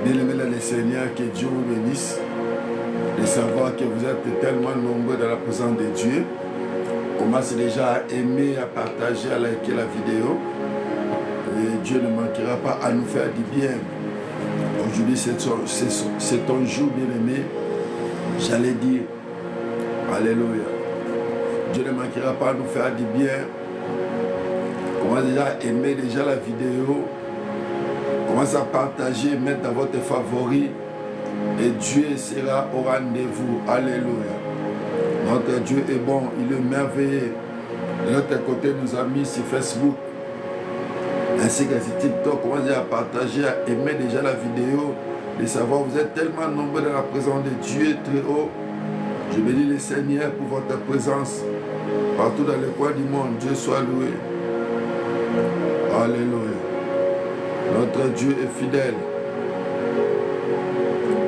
Bien-aimés dans le Seigneur, que Dieu vous bénisse. De savoir que vous êtes tellement nombreux dans la présence de Dieu. Commencez déjà à aimer, à partager, à liker la vidéo. Et Dieu ne manquera pas à nous faire du bien. Aujourd'hui, c'est ton jour, bien-aimé. J'allais dire, Alléluia. Dieu ne manquera pas à nous faire du bien. Commencez déjà à aimer déjà la vidéo. Commencez à partager, mettre dans votre favori. Et Dieu sera au rendez-vous. Alléluia. Notre Dieu est bon, il est merveilleux. De notre côté, nous avons mis sur Facebook, ainsi que sur TikTok. Commencez à partager, à aimer déjà la vidéo. De savoir, vous êtes tellement nombreux dans la présence de Dieu très haut. Je bénis le Seigneur pour votre présence. Partout dans les coins du monde, Dieu soit loué. Alléluia. Notre Dieu est fidèle.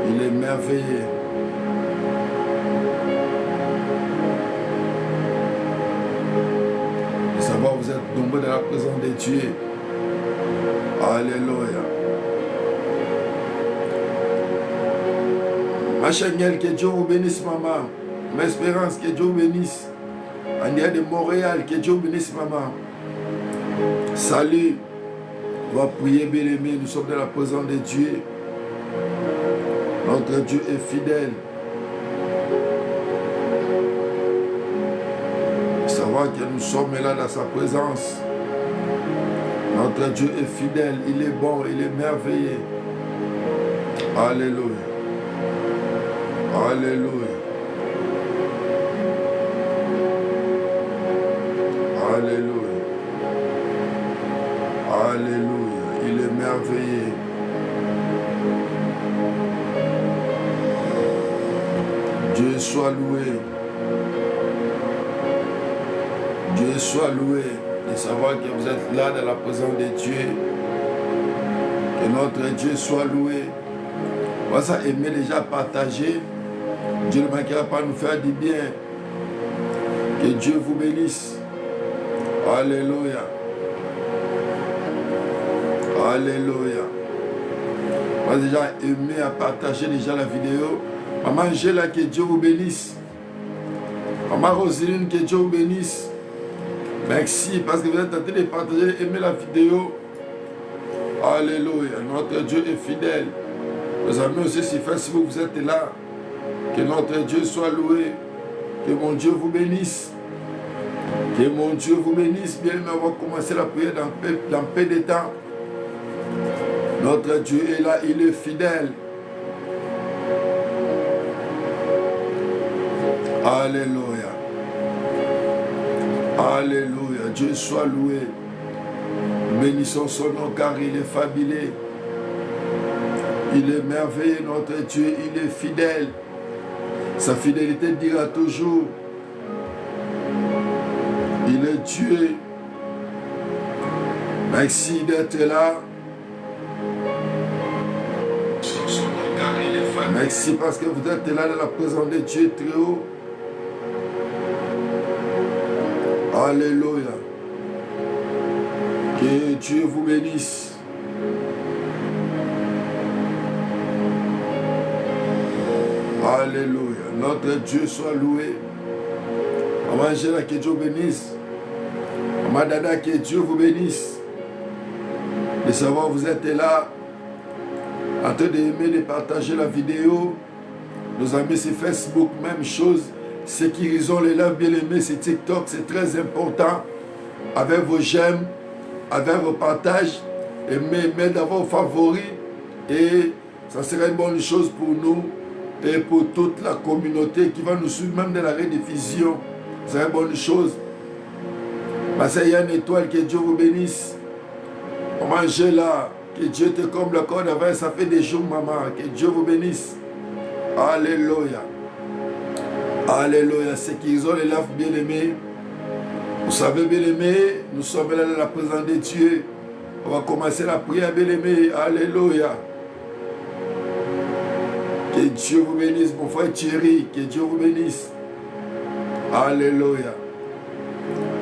Il est merveilleux. De savoir vous êtes nombreux dans la présence de Dieu. Alléluia. Ma chérie, que Dieu vous bénisse, maman. Ma espérance, que Dieu vous bénisse. Ania de Montréal, que Dieu vous bénisse, maman. Salut. On va prier, bien-aimé. Nous sommes dans la présence de Dieu. Notre Dieu est fidèle. Savoir que nous sommes là dans sa présence. Notre Dieu est fidèle. Il est bon, il est merveilleux. Alléluia. Alléluia. Alléluia. Alléluia. Il est merveilleux. Dieu soit loué. Dieu soit loué. De savoir que vous êtes là dans la présence de Dieu. Que notre Dieu soit loué. On va ça aimer déjà partager. Dieu ne manquera pas nous faire du bien. Que Dieu vous bénisse. Alléluia. Alléluia. On va déjà aimer à partager déjà la vidéo. Maman Angela, que Dieu vous bénisse. Maman Roseline, que Dieu vous bénisse. Merci parce que vous êtes en train de partager, aimer la vidéo. Alléluia. Notre Dieu est fidèle. Nos amis aussi sur Facebook, vous êtes là. Que notre Dieu soit loué. Que mon Dieu vous bénisse. Que mon Dieu vous bénisse. Bien, on va commencer la prière dans peu de temps. Notre Dieu est là, il est fidèle. Alléluia. Alléluia. Dieu soit loué. Bénissons son nom car il est fabuleux. Il est merveilleux, notre Dieu. Il est fidèle. Sa fidélité dira toujours. Il est Dieu. Merci d'être là. Merci parce que vous êtes là dans la présence de Dieu très haut. Alléluia. Que Dieu vous bénisse. Alléluia. Notre Dieu soit loué. Maman Angela, que Dieu vous bénisse. Maman Dada, que Dieu vous bénisse. De savoir vous êtes là, en train d'aimer, de partager la vidéo. Nos amis sur Facebook, même chose. Ceux qui ont les lèvres bien aimés, c'est TikTok, c'est très important. Avec vos j'aime, avec vos partages, aimez d'avoir vos favoris. Et ça serait une bonne chose pour nous et pour toute la communauté qui va nous suivre, même dans la rediffusion. C'est une bonne chose. Parce qu'il y a une étoile, que Dieu vous bénisse. Maman Angela, que Dieu te comble le corps d'avant, ça fait des jours, maman. Que Dieu vous bénisse. Alléluia. Alléluia. Ceux qui ont les lèvres bien-aimés. Vous savez, bien-aimés, nous sommes là dans la présence de Dieu. On va commencer la prière, bien-aimés. Alléluia. Que Dieu vous bénisse, mon frère Thierry. Que Dieu vous bénisse. Alléluia.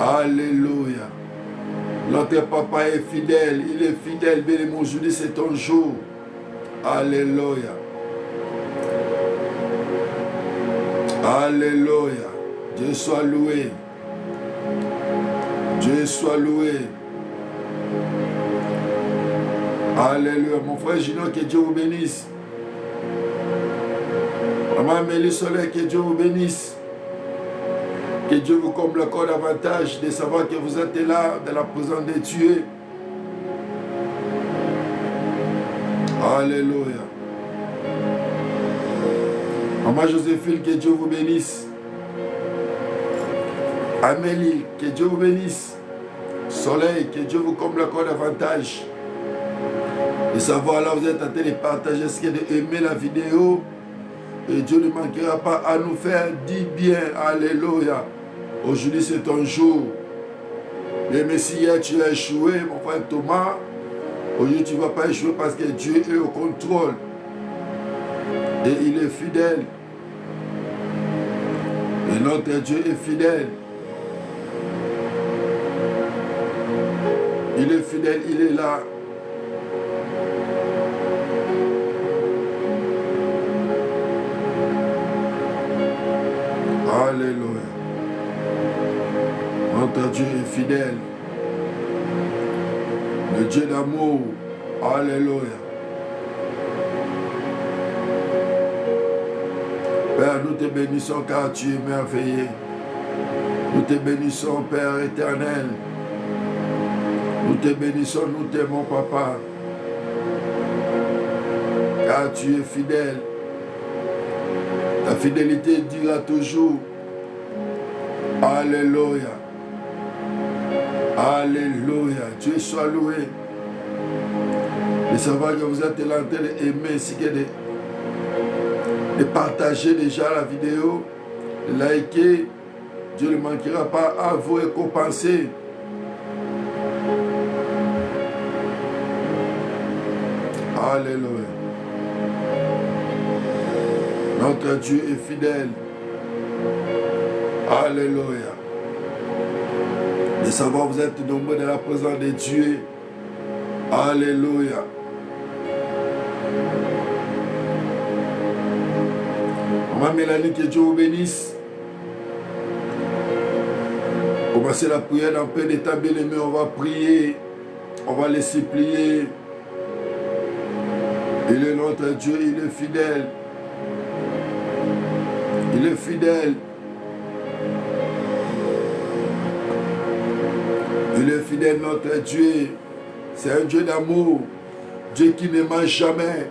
Alléluia. Notre papa est fidèle. Il est fidèle, bien-aimé. Aujourd'hui, c'est ton jour. Alléluia. Alléluia. Dieu soit loué. Dieu soit loué. Alléluia. Mon frère Gino, que Dieu vous bénisse. Maman Amélie Soleil, que Dieu vous bénisse. Que Dieu vous comble encore davantage de savoir que vous êtes là dans la présence de Dieu. Alléluia. Maman Joséphine, que Dieu vous bénisse. Amélie, que Dieu vous bénisse. Soleil, que Dieu vous comble encore davantage. De savoir là, vous êtes en train de partager ce qui est d'aimer la vidéo. Et Dieu ne manquera pas à nous faire du bien. Alléluia. Aujourd'hui, c'est ton jour. Même si hier tu as échoué, mon frère Thomas, aujourd'hui tu ne vas pas échouer parce que Dieu est au contrôle. Et il est fidèle. Et notre Dieu est fidèle. Il est fidèle, il est là. Alléluia. Notre Dieu est fidèle. Le Dieu d'amour. Alléluia. Père, nous te bénissons car tu es merveilleux. Nous te bénissons, Père éternel. Nous te bénissons, nous t'aimons, Papa. Car tu es fidèle. Ta fidélité durera toujours. Alléluia. Alléluia. Dieu soit loué. De savoir que vous êtes là en train d'aimer ainsi que de partager déjà la vidéo, de liker. Dieu ne manquera pas à vous récompenser. Alléluia. Notre Dieu est fidèle. Alléluia. De savoir vous êtes nombreux dans la présence de Dieu. Alléluia. Maman Mélanie, que Dieu vous bénisse. Commencez la prière dans peu d'état bien-aimé. On va prier. On va les supplier. Il est notre Dieu, il est fidèle. Il est fidèle. Il est fidèle, notre Dieu. C'est un Dieu d'amour. Dieu qui ne ment jamais.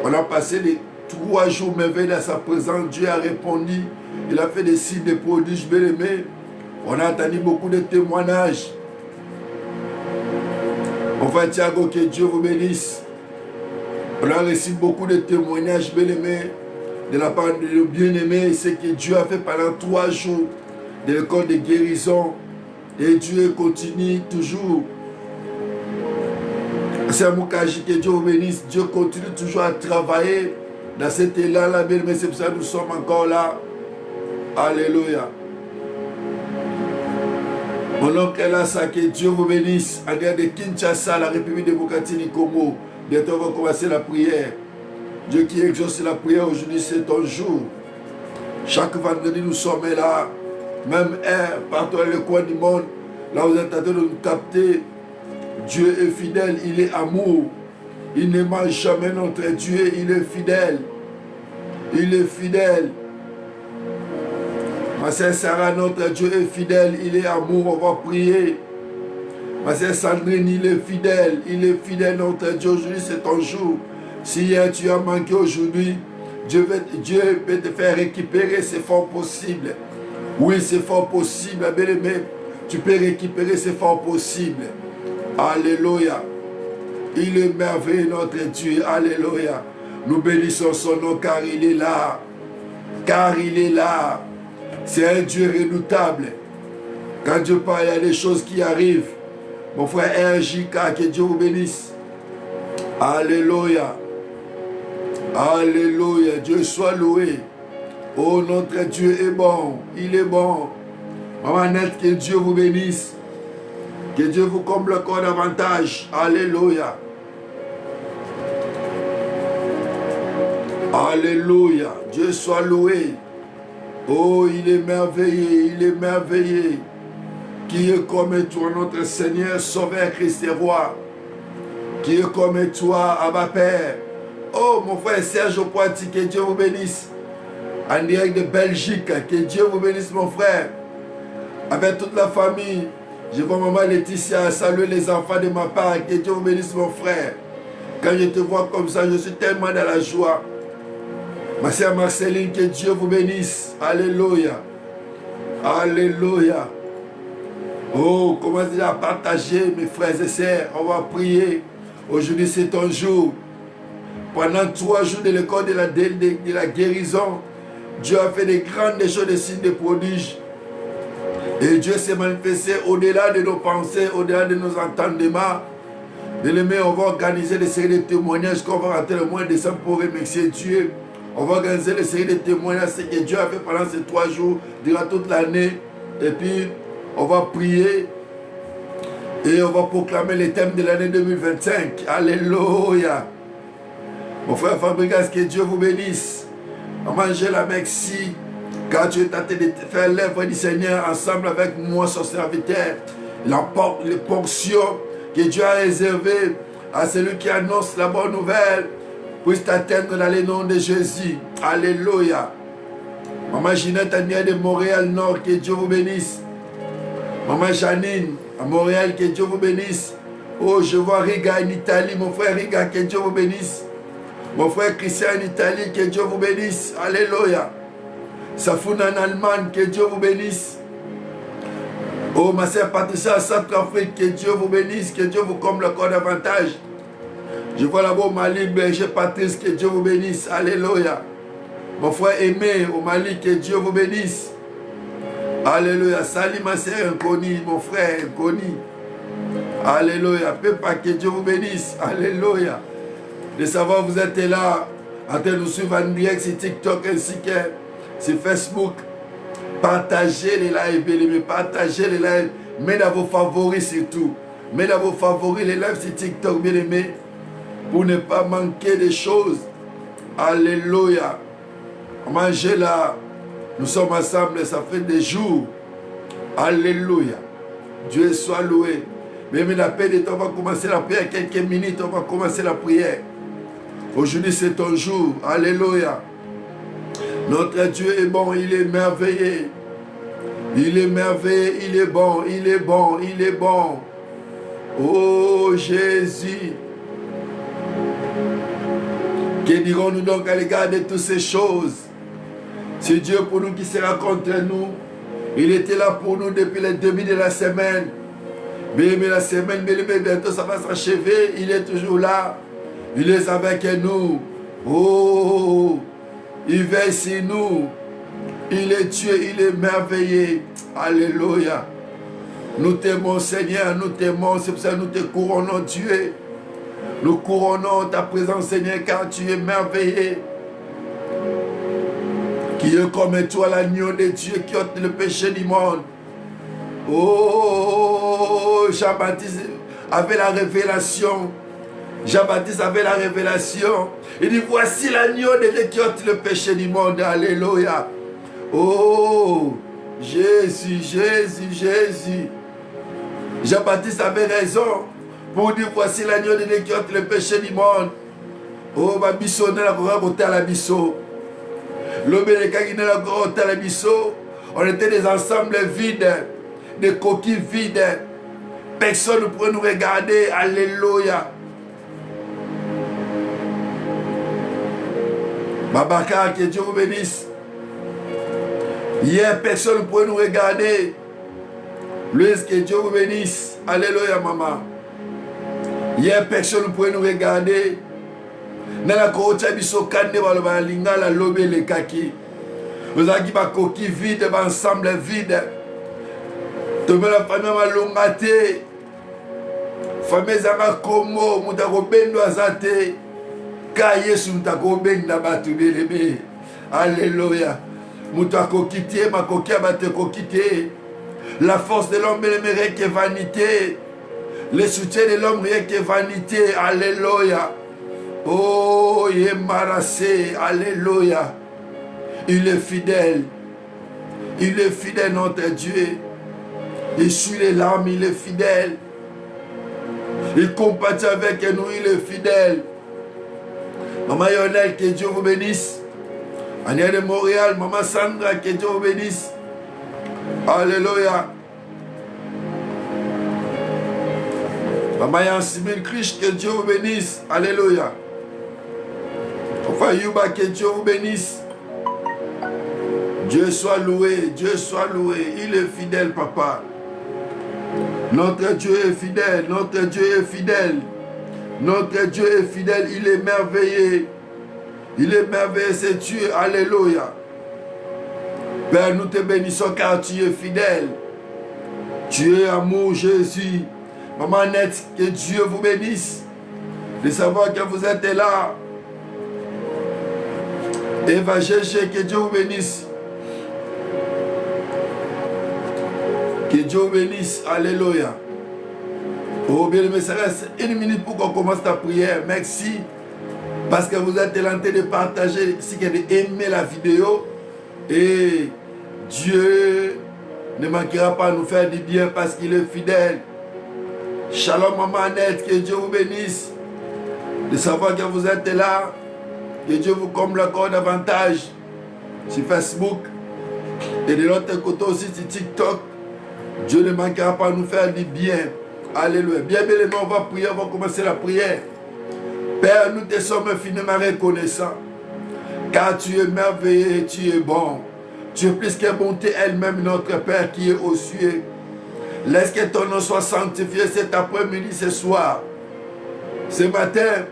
On a passé les 3 jours merveilleux dans sa présence. Dieu a répondu. Il a fait des signes, des prodiges, bien-aimés. On a entendu beaucoup de témoignages. Mon frère Thiago, que Dieu vous bénisse. On a reçu beaucoup de témoignages, bien-aimés, de la part de nos bien-aimés, ce que Dieu a fait pendant 3 jours de l'école de guérison. Et Dieu continue toujours. C'est un Moukaji, que Dieu vous bénisse. Dieu continue toujours à travailler dans cet élan-là, bien-aimés. C'est pour ça que nous sommes encore là. Alléluia. Mon oncle est là, ça, que Dieu vous bénisse. En dehors de Kinshasa, la République démocratique du Congo. Bientôt, on va commencer la prière. Dieu qui exauce la prière aujourd'hui, c'est ton jour. Chaque vendredi, nous sommes là. Même partout dans le coin du monde, là vous êtes en train de nous capter. Dieu est fidèle, il est amour. Il ne ment jamais, notre Dieu, il est fidèle. Il est fidèle. Ma sœur Sarah, notre Dieu est fidèle, il est amour, on va prier. Ma sœur Sandrine, il est fidèle, notre Dieu, aujourd'hui c'est ton jour. Si hier tu as manqué aujourd'hui, Dieu peut te faire récupérer, c'est fort possible. Oui, c'est fort possible, bien-aimé. Tu peux récupérer, c'est fort possible. Alléluia. Il est merveilleux, notre Dieu. Alléluia. Nous bénissons son nom car il est là. Car il est là. C'est un Dieu redoutable. Quand Dieu parle, il y a des choses qui arrivent. Mon frère RJK, que Dieu vous bénisse. Alléluia. Alléluia. Dieu soit loué. Oh, notre Dieu est bon. Il est bon. Maman Nette, que Dieu vous bénisse. Que Dieu vous comble encore davantage. Alléluia. Alléluia. Dieu soit loué. Oh, il est merveilleux, il est merveilleux. Qui est comme toi, notre Seigneur, Sauveur, Christ et Roi. Qui est comme toi, Abba Père. Oh, mon frère Serge Poiti, que Dieu vous bénisse. En direct de Belgique, que Dieu vous bénisse, mon frère. Avec toute la famille, je vois maman Laetitia saluer les enfants de ma part. Que Dieu vous bénisse, mon frère. Quand je te vois comme ça, je suis tellement dans la joie. Ma sœur Marceline, que Dieu vous bénisse. Alléluia. Alléluia. Oh, commencez à partager, mes frères et sœurs. On va prier. Aujourd'hui, c'est ton jour. Pendant 3 jours de l'école de la guérison, Dieu a fait des grandes choses, des signes, des prodiges. Et Dieu s'est manifesté au-delà de nos pensées, au-delà de nos entendements. Bien-aimés, on va organiser des séries de témoignages qu'on va rentrer le mois de décembre pour remercier Dieu. On va organiser des séries de témoignages, ce que Dieu a fait pendant ces 3 jours, durant toute l'année. Et puis, on va prier et on va proclamer les thèmes de l'année 2025. Alléluia. Mon frère Fabrigas, que Dieu vous bénisse. Maman Angela, merci. Car tu es tenté de faire l'œuvre du Seigneur ensemble avec moi, son serviteur. Il emporte les portions que Dieu a réservées à celui qui annonce la bonne nouvelle. Puisse t'atteindre dans le nom de Jésus. Alléluia. Maman Ginette Ania de Montréal Nord, que Dieu vous bénisse. Maman Janine à Montréal, que Dieu vous bénisse. Oh, je vois Riga en Italie, mon frère Riga, que Dieu vous bénisse. Mon frère Christian en Italie, que Dieu vous bénisse. Alléluia. Safoun en Allemagne, que Dieu vous bénisse. Oh, ma sœur Patricia en Centrafrique, que Dieu vous bénisse, que Dieu vous comble encore davantage. Je vois là-bas au Mali, berger Patrice, que Dieu vous bénisse. Alléluia. Mon frère Aimé au Mali, que Dieu vous bénisse. Alléluia. Salut ma sœur inconnue, mon frère inconnu. Alléluia. Pépa, que Dieu vous bénisse. Alléluia. De savoir vous êtes là, en train de nous suivre en direct sur TikTok ainsi que sur Facebook. Partagez les lives, bien-aimés. Partagez les lives. Mettez dans vos favoris surtout. Mettez dans vos favoris les lives sur TikTok, bien-aimés. Pour ne pas manquer des choses. Alléluia. Mangez là. Nous sommes ensemble, ça fait des jours. Alléluia. Dieu soit loué. Même la paix de temps, on va commencer la prière. Quelques minutes, on va commencer la prière. Aujourd'hui, c'est ton jour. Alléluia. Notre Dieu est bon, il est merveilleux. Il est merveilleux, il est bon, il est bon, il est bon. Oh Jésus. Que dirons-nous donc à l'égard de toutes ces choses? C'est Dieu pour nous qui sera contre nous. Il était là pour nous depuis le début de la semaine. Mais la semaine, bientôt ça va s'achever. Il est toujours là. Il est avec nous. Oh, il veille sur nous. Il est Dieu, il est merveilleux. Alléluia. Nous t'aimons, Seigneur, nous t'aimons. C'est pour ça que nous te couronnons, Dieu. Nous couronnons ta présence, Seigneur, car tu es merveilleux. Qui est comme toi, l'agneau de Dieu qui ôte le péché du monde. Oh, Jean-Baptiste avait la révélation. Jean-Baptiste avait la révélation. Il dit, voici l'agneau de Dieu qui ôte le péché du monde. Alléluia. Oh, Jésus, Jésus, Jésus. Jean-Baptiste avait raison pour dire, voici l'agneau de Dieu qui ôte le péché du monde. Oh, ma bisso, on a la bisso. On était des ensembles vides, des coquilles vides. Personne ne pourrait nous regarder. Alléluia. Babacar, que Dieu vous bénisse. Hier, personne ne pourrait nous regarder. Louise, que Dieu vous bénisse. Alléluia, maman. Hier, personne ne pourrait nous regarder. Nala kocha biso kande baloba lingala lobe le kaki. Vous avez ba coquille vide, ba ensemble vide. Tombe la famille malongate. Famille zanga komo mutako bendo azate. Ka Yesu mutako benda batu belebe. Alléluia. Mutako quitter ma coquille abate ko quitter. La force de l'homme est que vanité. Le soutien de l'homme est que vanité. Alléluia. Oh, Yemarase, alléluia. Il est fidèle. Il est fidèle, notre Dieu. Il suit les larmes, il est fidèle. Il compatit avec nous, il est fidèle. Maman Yonel, que Dieu vous bénisse. Ania de Montréal, Maman Sandra, que Dieu vous bénisse. Alléluia. Maman Yansimil Krish, que Dieu vous bénisse. Alléluia. Enfin Yuba, que Dieu vous bénisse. Dieu soit loué, Dieu soit loué. Il est fidèle, papa. Notre Dieu est fidèle, notre Dieu est fidèle. Notre Dieu est fidèle, il est merveilleux. Il est merveilleux, c'est Dieu. Alléluia. Père, nous te bénissons car tu es fidèle. Tu es amour, Jésus. Maman Nette, que Dieu vous bénisse. De savoir que vous êtes là. Eva Gégé, que Dieu vous bénisse. Que Dieu vous bénisse. Alléluia. Oh bien aimé, ça reste une minute pour qu'on commence ta prière. Merci. Parce que vous êtes tenté de partager, si vous aimez la vidéo. Et Dieu ne manquera pas à nous faire du bien parce qu'il est fidèle. Shalom maman Annette, que Dieu vous bénisse. De savoir que vous êtes là. Que Dieu vous comble encore davantage sur Facebook. Et de l'autre côté aussi sur TikTok. Dieu ne manquera pas à nous faire du bien. Alléluia. Bien, bien aimé, on va prier, on va commencer la prière. Père, nous te sommes infiniment reconnaissants. Car tu es merveilleux et tu es bon. Tu es plus que bonté elle-même, notre Père qui est aux cieux. Laisse que ton nom soit sanctifié cet après-midi, ce soir. Ce matin,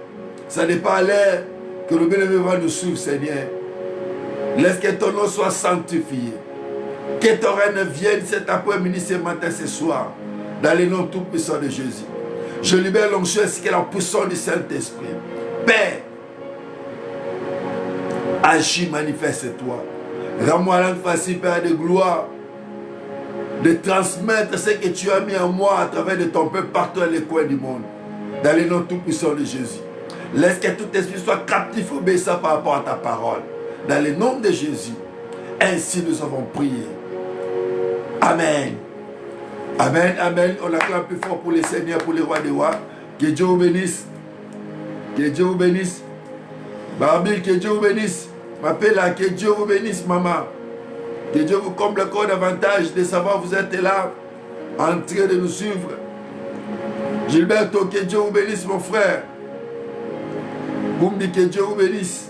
ça n'est pas l'air que le bien-aimé va nous suivre, Seigneur. Laisse que ton nom soit sanctifié. Que ton règne vienne cet après-midi, ce matin, ce soir. Dans le nom tout puissant de Jésus. Je libère l'onction ainsi que la puissance du Saint-Esprit. Père, agis, manifeste-toi. Rends-moi l'âme facile, Père de gloire, de transmettre ce que tu as mis en moi à travers de ton peuple partout dans les coins du monde. Dans le nom tout puissant de Jésus. Laisse que tout esprit soit captif, obéissant par rapport à ta parole. Dans le nom de Jésus. Ainsi nous avons prié. Amen. Amen, amen. On acclame plus fort pour les seigneurs, pour les rois des rois. Que Dieu vous bénisse. Que Dieu vous bénisse. Barbie, que Dieu vous bénisse. M'appelle que Dieu vous bénisse, maman. Que Dieu vous comble encore davantage de savoir que vous êtes là, en train de nous suivre. Gilberto, que Dieu vous bénisse, mon frère. Boumbi, que Dieu vous bénisse.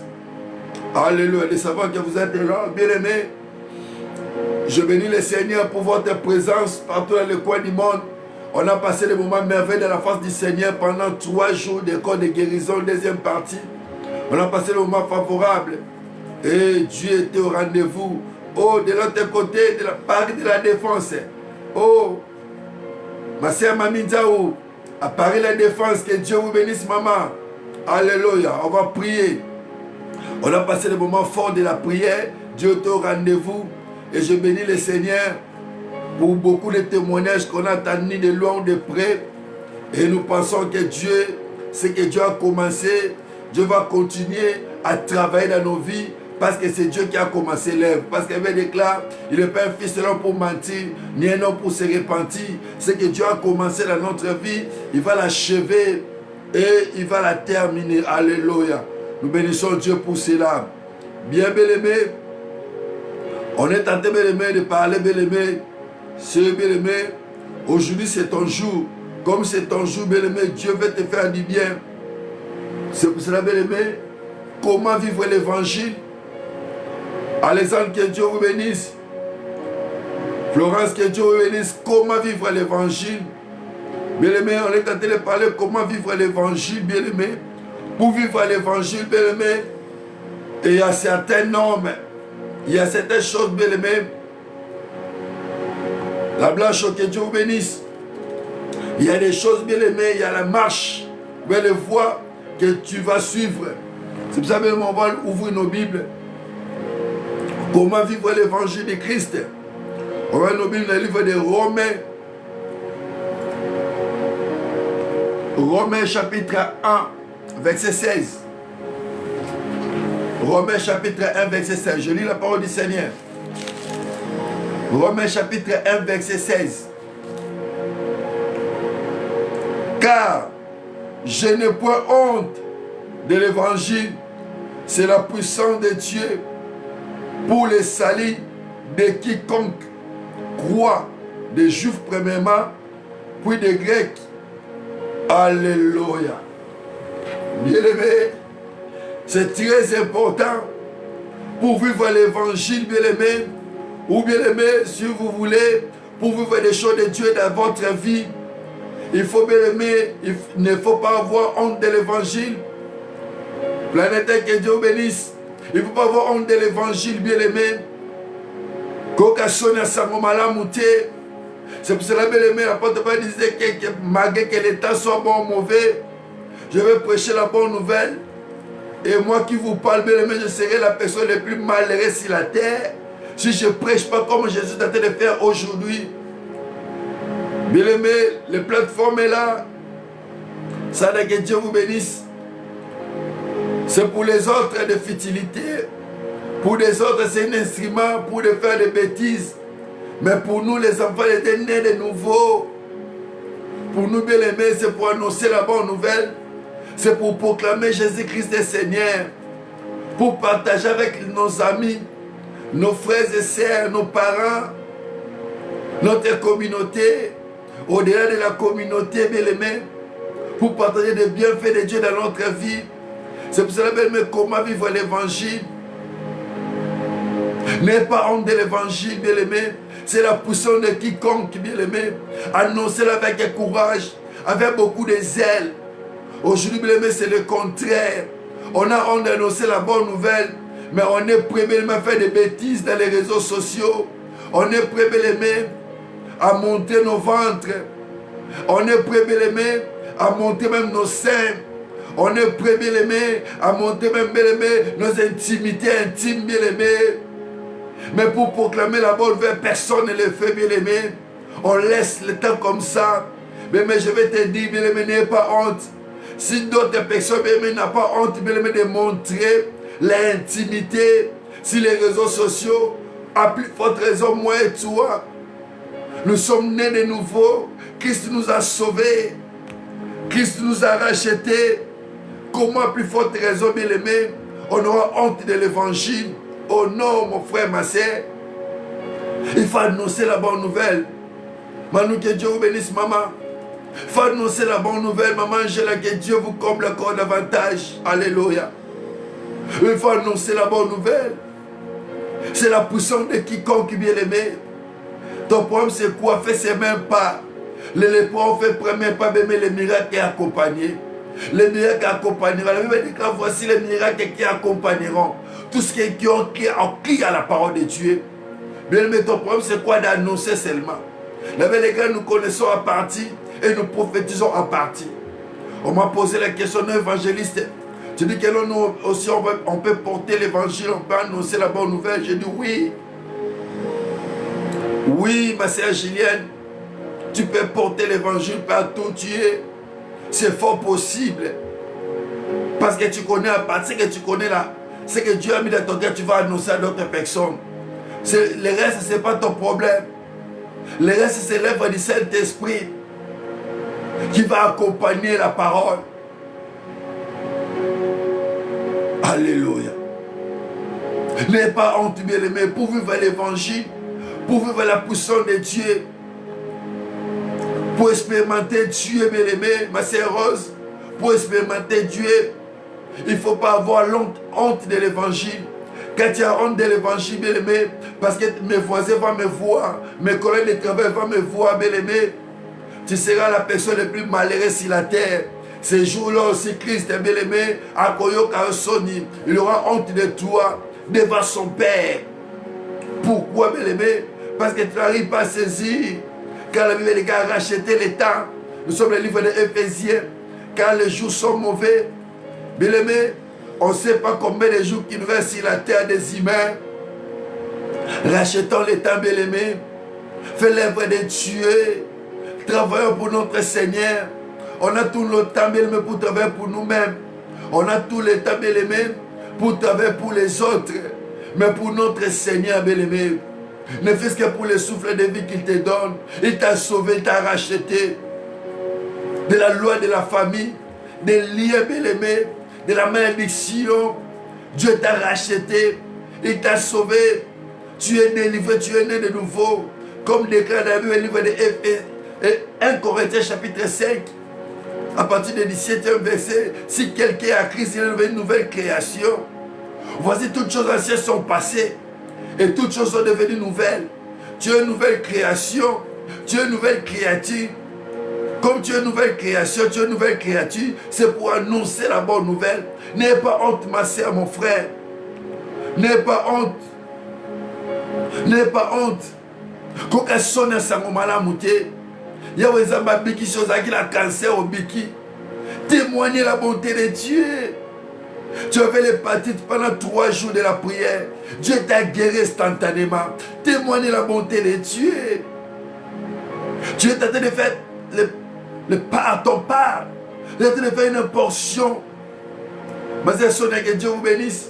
Alléluia, de savoir que vous êtes là, bien aimé. Je bénis le Seigneur pour votre présence partout dans le coin du monde. On a passé des moments merveilleux dans la face du Seigneur pendant 3 jours d'école de guérison, deuxième partie. On a passé des moments favorables. Et Dieu était au rendez-vous. Oh, de l'autre côté, de la part de la défense. Oh, ma sœur Mami Djaou, à Paris la défense, que Dieu vous bénisse, maman. Alléluia, on va prier. On a passé des moments forts de la prière. Dieu était au rendez-vous. Et je bénis le Seigneur pour beaucoup de témoignages qu'on a entendus de loin ou de près. Et nous pensons que Dieu, ce que Dieu a commencé, Dieu va continuer à travailler dans nos vies parce que c'est Dieu qui a commencé l'œuvre. Parce qu'il déclare, il n'est pas un fils de l'homme pour mentir, ni un homme pour se repentir. Ce que Dieu a commencé dans notre vie, il va l'achever et il va la terminer. Alléluia. Nous bénissons Dieu pour cela. Bien aimé. On est tenté, bien-aimé, de parler, bien-aimé. C'est bien-aimé. Aujourd'hui, c'est ton jour. Comme c'est ton jour, bien-aimé, Dieu veut te faire du bien. C'est pour cela, bien-aimé, comment vivre l'évangile. Alexandre, que Dieu vous bénisse. Florence, que Dieu vous bénisse. Comment vivre l'évangile. Bien-aimé, on est tenté de parler comment vivre l'évangile, bien-aimé. Pour vivre l'évangile, bien-aimé, et il y a certains normes. Il y a certaines choses, bien aimées. La blanche, que Dieu vous bénisse. Il y a des choses, bien aimées. Il y a la marche vers les voies que tu vas suivre. C'est pour ça que on va ouvrir nos Bibles. Comment vivre l'évangile de Christ. On va nos Bibles dans le livre de Romains. Romains chapitre 1, verset 16. Romains chapitre 1, verset 16. Je lis la parole du Seigneur. Romains chapitre 1, verset 16. Car je n'ai point honte de l'évangile, c'est la puissance de Dieu pour le salut de quiconque croit, des Juifs premièrement, puis des Grecs. Alléluia. Bien-aimé, c'est très important pour vivre l'évangile, bien-aimé, ou bien-aimé, si vous voulez, pour vivre des choses de Dieu dans votre vie. Il faut, bien-aimé, il ne faut pas avoir honte de l'évangile. Planète, que Dieu bénisse. Il ne faut pas avoir honte de l'évangile, bien-aimé. C'est pour cela, bien-aimé, l'apôtre Paul disait que malgré que l'état soit bon ou mauvais, je vais prêcher la bonne nouvelle. Et moi qui vous parle, bien-aimé, je serai la personne la plus malheureuse sur la terre si je ne prêche pas comme Jésus est en train de faire aujourd'hui. Bien-aimé, les plateformes est là. Ça, que Dieu vous bénisse. C'est pour les autres de futilité. Pour les autres, c'est un instrument pour de faire des bêtises. Mais pour nous, les enfants, les nés de nouveau. Pour nous, bien-aimés, c'est pour annoncer la bonne nouvelle. C'est pour proclamer Jésus-Christ est Seigneur. Pour partager avec nos amis, nos frères et sœurs, nos parents, notre communauté. Au-delà de la communauté, bien-aimés, pour partager des bienfaits de Dieu dans notre vie. C'est pour cela, bien-aimés, comment vivre l'évangile. N'ayez pas honte de l'évangile, bien-aimé. C'est la puissance de quiconque, bien-aimé. Annoncez-le avec courage, avec beaucoup de zèle. Aujourd'hui, bien-aimé, c'est le contraire. On a honte d'annoncer la bonne nouvelle, mais on est prêt, bien-aimé, à faire des bêtises dans les réseaux sociaux. On est prêt, bien-aimé, à monter nos ventres. On est prêt, bien-aimé, à monter même nos seins. On est prêt, bien-aimé, à monter même, bien-aimé, nos intimités intimes, bien-aimé. Mais pour proclamer la bonne nouvelle, personne ne le fait, bien-aimé. On laisse le temps comme ça. Mais je vais te dire, bien-aimé, n'ayez pas honte. Si d'autres personnes, bien-aimé, n'ont pas honte, bien-aimé, de montrer l'intimité sur les réseaux sociaux, à plus forte raison, moi et toi. Nous sommes nés de nouveau. Christ nous a sauvés. Christ nous a rachetés. Comment, à plus forte raison, bien-aimé, on aura honte de l'évangile? Oh non, mon frère, ma soeur. Il faut annoncer la bonne nouvelle. Manou, que Dieu vous bénisse, maman. Il faut annoncer la bonne nouvelle, maman Angela, que Dieu vous comble encore davantage. Alléluia. Il faut annoncer la bonne nouvelle. C'est la puissance de quiconque, bien-aimé. Ton problème, c'est quoi? Fais ses mêmes pas. Les lépreux ont fait premier pas, mais les miracles accompagnés. Les miracles accompagneront. La Bible dit que voici les miracles qui accompagneront. Tout ce qui ont crié à la parole de Dieu. Bien, mais ton problème, c'est quoi? D'annoncer seulement. La Bible dit que nous connaissons en partie et nous prophétisons en partie. On m'a posé la question d'un évangéliste. Tu dis que nous aussi, on peut porter l'évangile, on peut annoncer la bonne nouvelle. J'ai dit oui. Oui, ma sœur Julienne, tu peux porter l'évangile partout où tu es. C'est fort possible. Parce que tu connais en partie, ce que tu connais là, ce que Dieu a mis dans ton cœur, tu vas annoncer à d'autres personnes. Le reste, ce n'est pas ton problème. Le reste, c'est l'œuvre du Saint-Esprit qui va accompagner la parole. Alléluia. N'ayez pas honte, bien-aimé, pour vivre l'évangile, pour vivre la puissance de Dieu, pour expérimenter Dieu, bien-aimé, ma sœur Rose, pour expérimenter Dieu, il ne faut pas avoir honte de l'évangile. Quand tu as honte de l'évangile, bien-aimé, parce que mes voisins vont me voir, mes collègues de travail vont me voir, bien-aimé, tu seras la personne la plus malheureuse sur la terre. Ces jours-là aussi, Christ, bien-aimé, à Koyoka Soni, il aura honte de toi devant son Père. Pourquoi, bien-aimé? Parce que tu n'arrives pas à saisir. Quand la Bible dit qu'elle a racheté les temps, nous sommes le livre de Éphésiens. Quand les jours sont mauvais, bien-aimé, on ne sait pas combien de jours qui nous restent sur la terre des humains. Rachetons les temps, bien-aimé. Fais l'œuvre de Dieu. Travaillons pour notre Seigneur. On a tout le temps, bien-aimé, pour travailler pour nous-mêmes. On a tout le temps, bien-aimé, pour travailler pour les autres, mais pour notre Seigneur bien-aimé. Ne fût-ce que pour le souffle de vie qu'il te donne. Il t'a sauvé, il t'a racheté de la loi de la famille, des liens bien-aimés, de la malédiction. Dieu t'a racheté, il t'a sauvé. Tu es délivré, tu es né de nouveau. Comme déclare dans le livre de 1 Corinthiens chapitre 5, à partir du 17e verset, si quelqu'un a Christ, il est une nouvelle création. Voici, toutes choses anciennes sont passées et toutes choses sont devenues nouvelles. Tu es une nouvelle création, tu es une nouvelle créature. Comme tu es une nouvelle création, tu es une nouvelle créature, c'est pour annoncer la bonne nouvelle. N'aie pas honte, ma soeur, mon frère. N'aie pas honte. N'aie pas honte. Quand on sonne sango malamu te, yawe zamba biki chose qui la cancer au biki. Témoignez la bonté de Dieu. Tu avais l'hépatite pendant 3 jours de la prière. Dieu t'a guéri instantanément. Témoignez la bonté de Dieu. Tu es en train de faire le pas à ton part. Tu es en train de faire une portion. Ma sœur Sonia, que Dieu vous bénisse.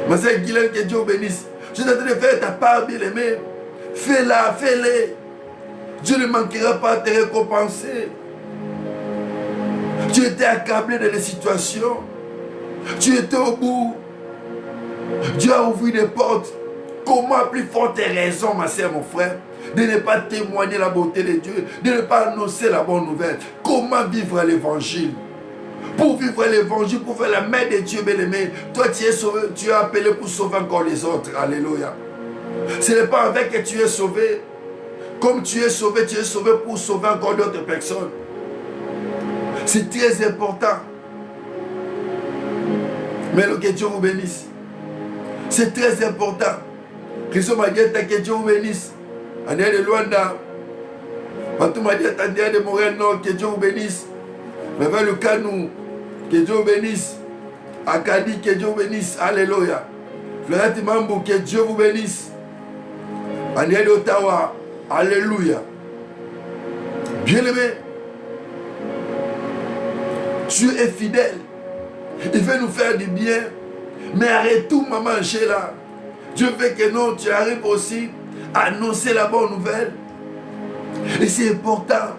Ma sœur Guylaine, que Dieu vous bénisse. Tu es en train de faire ta part, bien-aimé. Fais-la, fais-le. Dieu ne manquera pas de te récompenser. Tu étais accablé dans des situations. Tu étais au bout. Dieu a ouvert des portes. Comment plus forte raison, ma soeur, mon frère, de ne pas témoigner la bonté de Dieu, de ne pas annoncer la bonne nouvelle. Comment vivre l'évangile? Pour vivre l'évangile, pour faire la main de Dieu, bien-aimé, toi tu es sauvé, tu es appelé pour sauver encore les autres. Alléluia. Ce n'est pas avec que tu es sauvé. Comme tu es sauvé pour sauver encore d'autres personnes. C'est très important. Mais que Dieu vous bénisse. C'est très important. Christ m'a dit que Dieu vous bénisse. En dehors de Luanda. Patou m'a dit en dehors de Montréal Nord, que Dieu vous bénisse. Mais vers le Canou, que Dieu vous bénisse. Acadie, que Dieu vous bénisse. Alléluia. Florette Mambou, que Dieu vous bénisse. En dehors d'Ottawa. Alléluia. Bien-aimé, Dieu est fidèle. Il veut nous faire du bien. Mais arrête tout, maman Sheila. Dieu veut que non, tu arrives aussi à annoncer la bonne nouvelle. Et c'est important.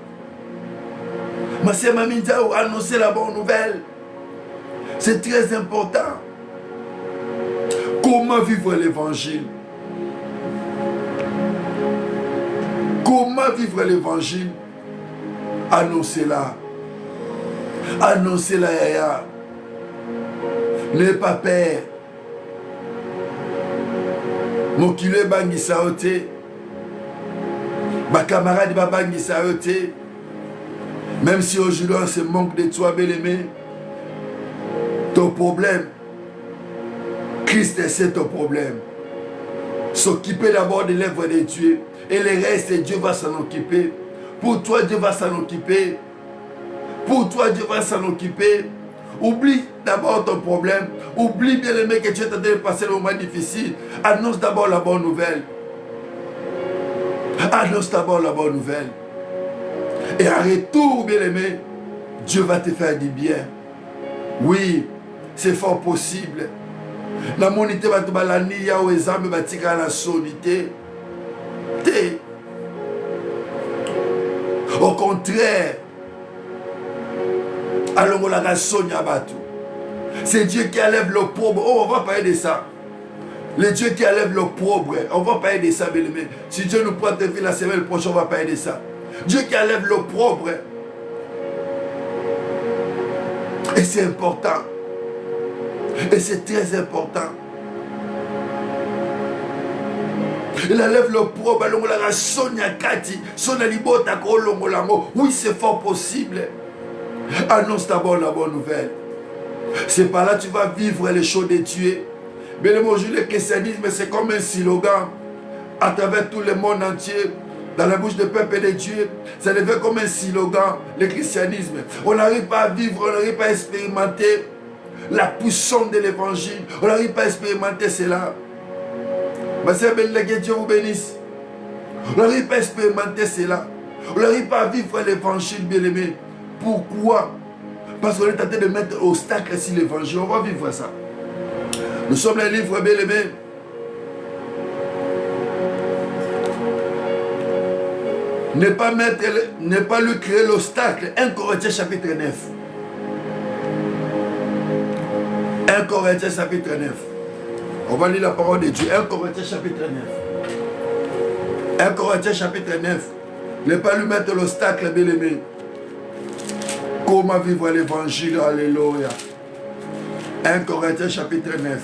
Ma sœur Mami Diaw, annoncer la bonne nouvelle. C'est très important. Comment vivre l'évangile? Comment vivre l'évangile? Annoncez-la. Annoncez-la, Yaya. N'aie pas peur. Mon kilo bangi saoté. Ma camarade va bangi saoté. Même si aujourd'hui on se manque de toi, bien-aimé, ton problème, Christ c'est ton problème. S'occuper d'abord de l'œuvre de Dieu. Et le reste, Dieu va s'en occuper. Pour toi, Dieu va s'en occuper. Pour toi, Dieu va s'en occuper. Oublie d'abord ton problème. Oublie, bien-aimé, que tu es en train de passer le moment difficile. Annonce d'abord la bonne nouvelle. Annonce d'abord la bonne nouvelle. Et en retour, bien-aimé, Dieu va te faire du bien. Oui, c'est fort possible. La monité va te balani, ya ou examen va te la solité. Au contraire, allons la sonia batu. C'est Dieu qui enlève l'opprobre. Oh, on va parler de ça. Le Dieu qui enlève l'opprobre. On va parler de ça, bien-aimé. Si Dieu nous prend de vie la semaine prochaine, on va parler de ça. Dieu qui enlève l'opprobre. Et c'est important. Et c'est très important. Il enlève l'opprobre. Oui, c'est fort possible. Annonce d'abord la bonne nouvelle. C'est par là que tu vas vivre les choses de Dieu. Mais aujourd'hui, le christianisme, c'est comme un slogan à travers tout le monde entier. Dans la bouche du peuple de Dieu, ça devient comme un slogan, le christianisme. On n'arrive pas à vivre, on n'arrive pas à expérimenter la puissance de l'évangile. On n'arrive pas à expérimenter cela. Ma sœur Belle, que Dieu vous bénisse. On n'arrive pas à expérimenter cela. On n'arrive pas à vivre l'évangile, bien-aimé. Pourquoi? Parce qu'on est en train de mettre obstacle sur l'évangile. On va vivre ça. Nous sommes les livres bien aimés. Ne pas lui créer l'obstacle. 1 Corinthiens chapitre 9. 1 Corinthiens chapitre 9. On va lire la parole de Dieu. 1 Corinthiens chapitre 9. 1 Corinthiens chapitre 9. Ne pas lui mettre l'obstacle, bien aimé. Comment vivre l'évangile, alléluia. 1 Corinthiens chapitre 9.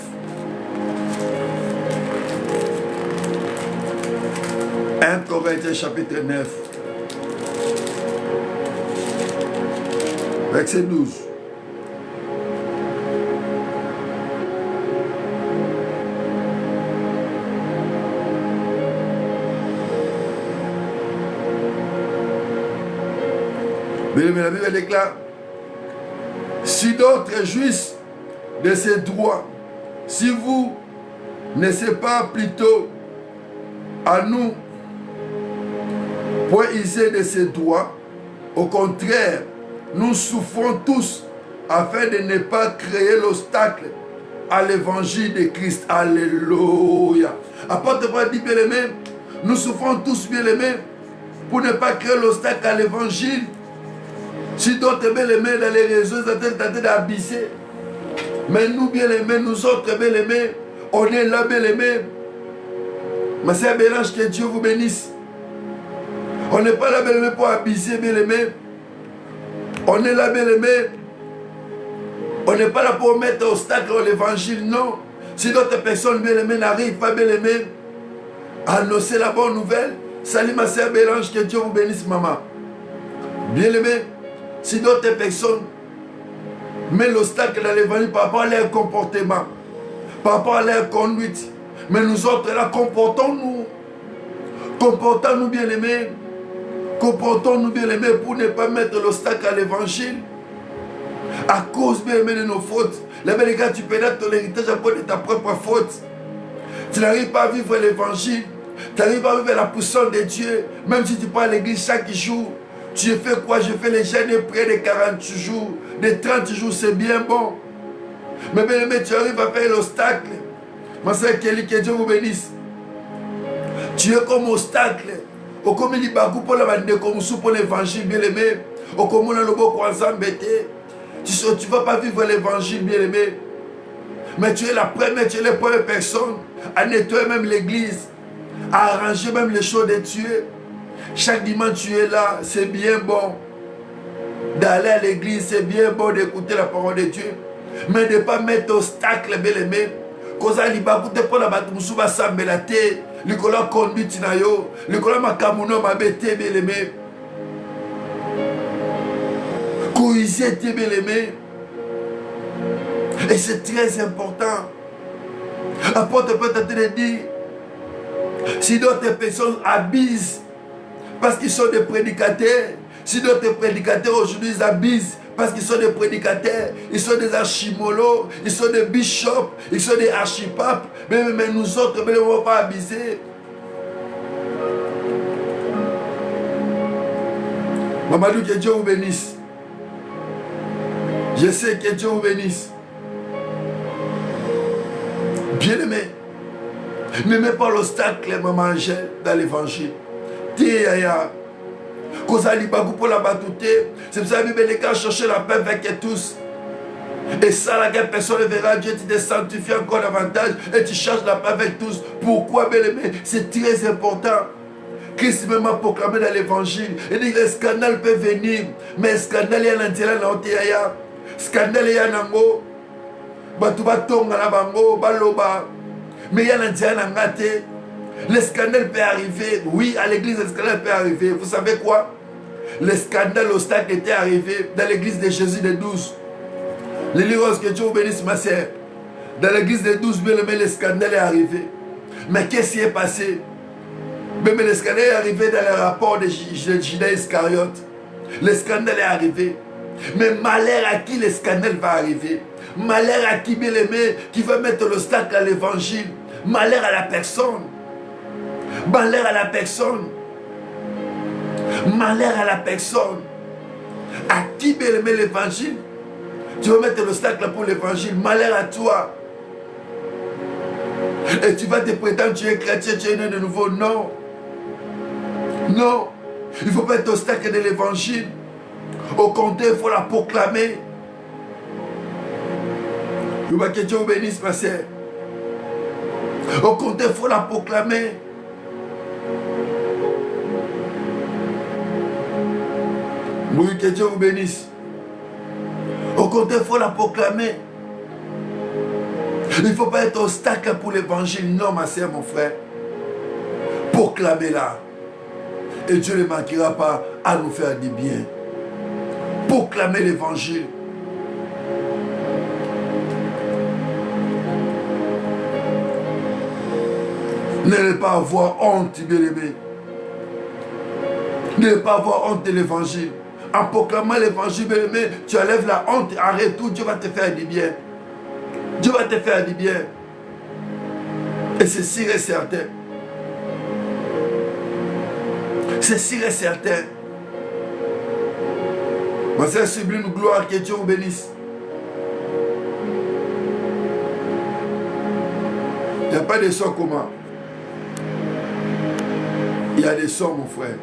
« 1 Corinthiens chapitre 9, verset 12. Mais la Bible déclare, si d'autres jouissent de ces droits, si vous ne savez pas plutôt à nous point user de ces droits, au contraire, nous souffrons tous afin de ne pas créer l'obstacle à l'évangile de Christ. Alléluia. Apôtre Paul dit, bien aimé, nous souffrons tous, bien aimé, pour ne pas créer l'obstacle à l'évangile. Si d'autres, bien aimés, dans les réseaux, ils sont en train d'abysser. Mais nous, bien aimés, nous autres, bien aimés, on est là, bien aimés. Ma sœur Bélange, que Dieu vous bénisse. On n'est pas là, bien aimé, pour abuser, bien aimé. On est là, bien aimé. On n'est pas là pour mettre obstacle à l'évangile, non. Si d'autres personnes, bien aimées, n'arrivent pas, bien aimé, à annoncer la bonne nouvelle. Salut ma sœur Bélange, que Dieu vous bénisse, maman. Bien aimé, si d'autres personnes mettent l'obstacle à l'évangile par rapport à leur comportement, par rapport à leur conduite, mais nous autres là, comportons-nous. Comportons-nous, bien aimés. Comportons-nous, bien aimés, pour ne pas mettre l'obstacle à l'évangile. À cause, bien aimé, de nos fautes. Là, les gars, tu perds ton héritage à cause de ta propre faute. Tu n'arrives pas à vivre l'évangile. Tu n'arrives pas à vivre la puissance de Dieu. Même si tu pars à l'église chaque jour. Tu fais quoi? Je fais les jeûnes près de 40 jours. De 30 jours, c'est bien bon. Mais bien aimé, tu arrives à faire l'obstacle. Ma soeur Kelly, que Dieu vous bénisse. Tu es comme obstacle. Au comme il dit, pour la bande, comme sous pour l'évangile, bien aimé. Au comme on a le beau croissant bêté. Tu ne vas pas vivre l'évangile, bien aimé. Mais tu es la première, tu es la première personne à nettoyer même l'église, à arranger même les choses de Dieu. Chaque dimanche, tu es là, c'est bien bon. D'aller à l'église, c'est bien bon d'écouter la parole de Dieu. Mais de ne pas mettre obstacle, bien aimé. Cause à l'ibakute pour la batumusuba sambelate, l'ikola conduite na yo, l'ikola makamuno mabete, bien aimé. Coïsete, bien aimé. Et c'est très important. Apôtre peut te dire, si d'autres personnes abusent parce qu'ils sont des prédicateurs, si d'autres prédicateurs aujourd'hui abusent parce qu'ils sont des prédicateurs, ils sont des archimolos, ils sont des bishops, ils sont des archipapes, mais nous autres, mais ne vont pas abuser. Mamadou, que Dieu vous bénisse. Je sais que Dieu vous bénisse. Bien aimé, ne mets pas l'obstacle, maman Angèle, dans l'évangile. Tiens, c'est pour ça que la Bible dit chercher la paix avec tous. Et ça, la personne verra Dieu, tu te sanctifies encore davantage et tu cherches la paix avec tous. Pourquoi, bien aimé? C'est très important. Christ même a proclamé dans l'évangile. Il dit que le scandale peut venir, mais le scandale est en intérêt dans le scandale est en ango. Mais il y a l'intérêt dans le le scandale peut arriver. Oui, à l'église, le scandale peut arriver. Vous savez quoi? Le scandale, l'obstacle était arrivé dans l'église de Jésus de 12. Les livres que Dieu vous bénisse, ma sœur. Dans l'église de 12, bien aimé, le scandale est arrivé. Mais qu'est-ce qui est passé? Même le scandale est arrivé dans le rapport de Judas Iscariote. Le scandale est arrivé. Mais malheur à qui le scandale va arriver? Malheur à qui, bien aimé, qui va mettre l'obstacle à l'évangile? Malheur à la personne. Malheur à la personne. Malheur à la personne. À qui, bien aimé, l'évangile Tu veux mettre l'obstacle pour l'évangile. Malheur à toi. Et tu vas te prétendre, tu es chrétien, tu es né de nouveau. Non. Non. Il ne faut pas être obstacle de l'évangile. Au contraire, il faut la proclamer. Que Dieu vous bénisse, ma sœur. Au contraire, il faut la proclamer. Oui, que Dieu vous bénisse. Au contraire, il faut la proclamer. Il ne faut pas être obstacle pour l'évangile. Non, ma sœur, mon frère. Proclamez-la. Et Dieu ne manquera pas à nous faire du bien. Proclamez l'évangile. N'allez pas avoir honte, bien-aimé. N'allez pas avoir honte de l'évangile. En proclamant l'évangile, bien-aimé, tu enlèves la honte. Arrête tout, Dieu va te faire du bien. Dieu va te faire du bien. Et c'est sûr et certain. C'est sûr et certain. Ma sœur sublime gloire, que Dieu vous bénisse. Il n'y a pas de sons comment. Il y a des sons, mon frère.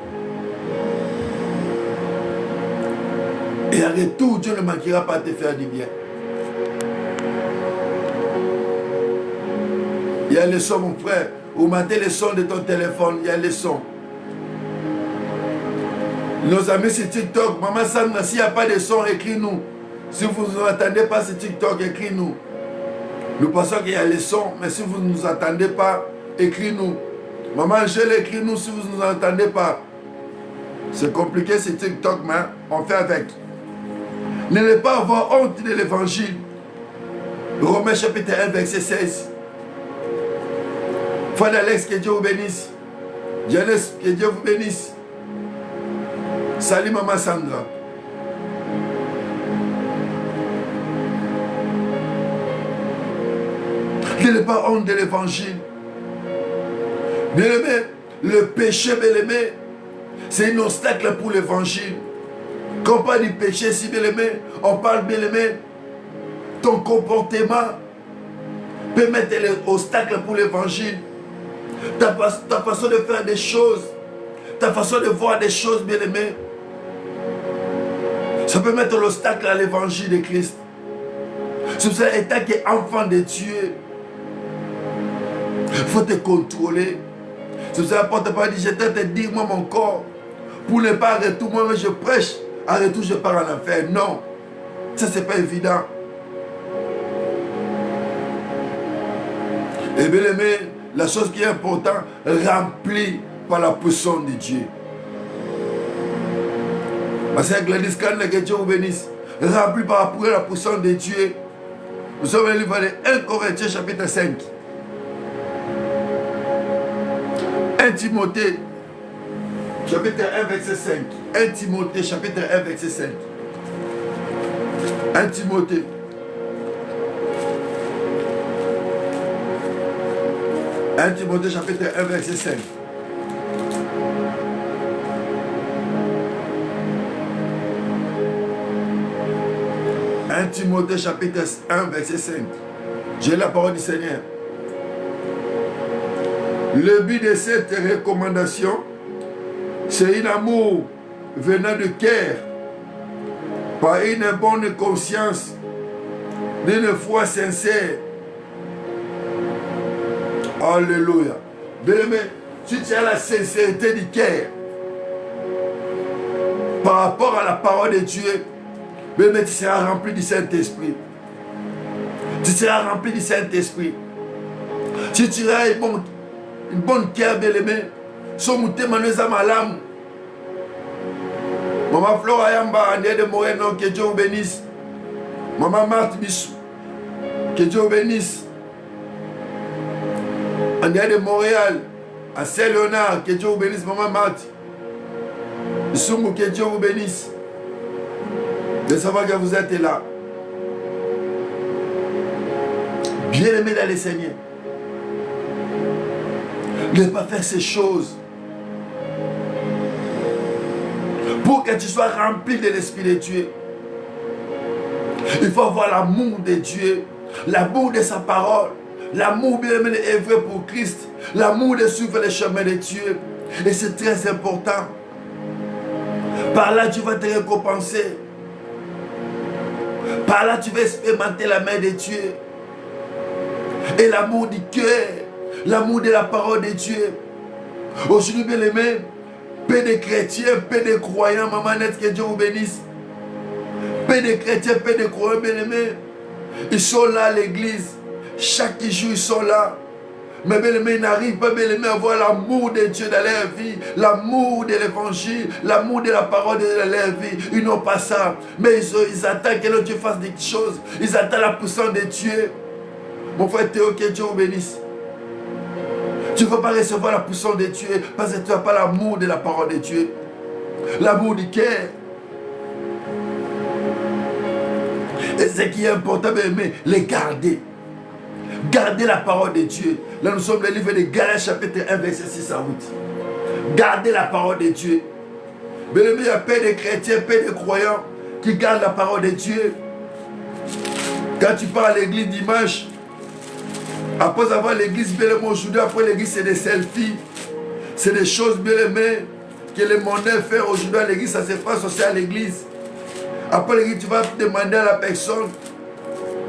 Et en retour, Dieu ne manquera pas de te faire du bien. Il y a les sons, mon frère. Vous mettez les sons de ton téléphone, il y a les sons. Nos amis sur TikTok, Maman Sandra, s'il n'y a pas de son, écris-nous. Si vous ne nous entendez pas sur TikTok, écris-nous. Nous pensons qu'il y a les sons, mais si vous ne nous entendez pas, écris-nous. Maman Angèle, écris-nous si vous ne nous entendez pas. C'est compliqué, c'est TikTok, mais on fait avec. N'allez pas avoir honte de l'évangile. Romains chapitre 1, verset 16. Frère Alex, que Dieu vous bénisse. Janice, que Dieu vous bénisse. Salut Maman Sandra. N'ayez pas honte de l'évangile. Bien-aimé, le péché, bien-aimé, c'est un obstacle pour l'évangile. Quand on parle du péché, si bien-aimé, on parle, bien-aimé, ton comportement peut mettre l'obstacle pour l'évangile. Ta façon de faire des choses, ta façon de voir des choses, bien-aimé, ça peut mettre l'obstacle à l'évangile de Christ. C'est pour ça, étant qu'enfant de Dieu, il faut te contrôler. C'est pour ça, l'apôtre Paul dit, je t'ai te dire, moi, mon corps, pour ne pas arrêter, moi, je prêche, arrête tout, je pars en enfer. Non, ça, c'est pas évident. Et bien aimé, la chose qui est importante, remplie par la puissance de Dieu. Ma sœur Gladys Kane, que Dieu vous bénisse. Rempli par la puissance de Dieu. Nous sommes dans le livre de 1 Corinthiens chapitre 5. 1 Timothée chapitre 1 verset 5. 1 Timothée chapitre 1 verset 5. 1 Timothée. 1 Timothée chapitre 1 verset 5. Timothée chapitre 1 verset 5. J'ai la parole du Seigneur. Le but de cette recommandation, c'est un amour venant de cœur, par une bonne conscience, d'une foi sincère. Alléluia. Bien-aimé, si tu as la sincérité du cœur par rapport à la parole de Dieu, bien-aimé, tu seras rempli du Saint-Esprit. Tu seras rempli du Saint-Esprit. Si tu as une bonne cœur, bien-aimé, son témoignage malam. Maman Flora Yamba, André de Moreno, que Dieu vous bénisse. Maman Marthe Bissou, que Dieu vous bénisse. André de Montréal, à Saint-Léonard, que Dieu vous bénisse, Maman Marthe. Sungu, que Dieu vous bénisse. De savoir que vous êtes là. Bien aimé dans le Seigneur. Ne pas faire ces choses pour que tu sois rempli de l'Esprit de Dieu. Il faut avoir l'amour de Dieu, l'amour de sa parole, l'amour bien aimé d'œuvrer pour Christ, l'amour de suivre les chemins de Dieu. Et c'est très important. Par là, tu vas te récompenser. Par là, tu vas expérimenter la main de Dieu. Et l'amour du cœur, l'amour de la parole de Dieu. Aujourd'hui, bien aimé, peu de chrétiens, peu de croyants, maman net, que Dieu vous bénisse. Peu de chrétiens, peu de croyants, bien aimés. Ils sont là à l'église. Chaque jour, ils sont là. Mais bien aimé, ils n'arrivent pas, bien aimé, à voir l'amour de Dieu dans leur vie, l'amour de l'évangile, l'amour de la parole de leur vie. Ils n'ont pas ça. Mais ils attendent que Dieu fasse des choses. Ils attendent la puissance de Dieu. Mon frère Théo, que Dieu vous bénisse. Tu ne vas pas recevoir la puissance de Dieu parce que tu n'as pas l'amour de la parole de Dieu. L'amour du cœur. Et ce qui est important, bien aimé, les garder. Garder la parole de Dieu. Là, nous sommes dans le livre de Galates, chapitre 1, verset 6 à 8. Garder la parole de Dieu. Bien aimé, il y a peu de chrétiens, peu de croyants qui gardent la parole de Dieu. Quand tu pars à l'église dimanche, après avoir l'église, bien aimé, aujourd'hui, après l'église, c'est des selfies. C'est des choses, bien aimées, que les mondains font aujourd'hui à l'église. Ça se passe aussi à l'église. Après l'église, tu vas demander à la personne,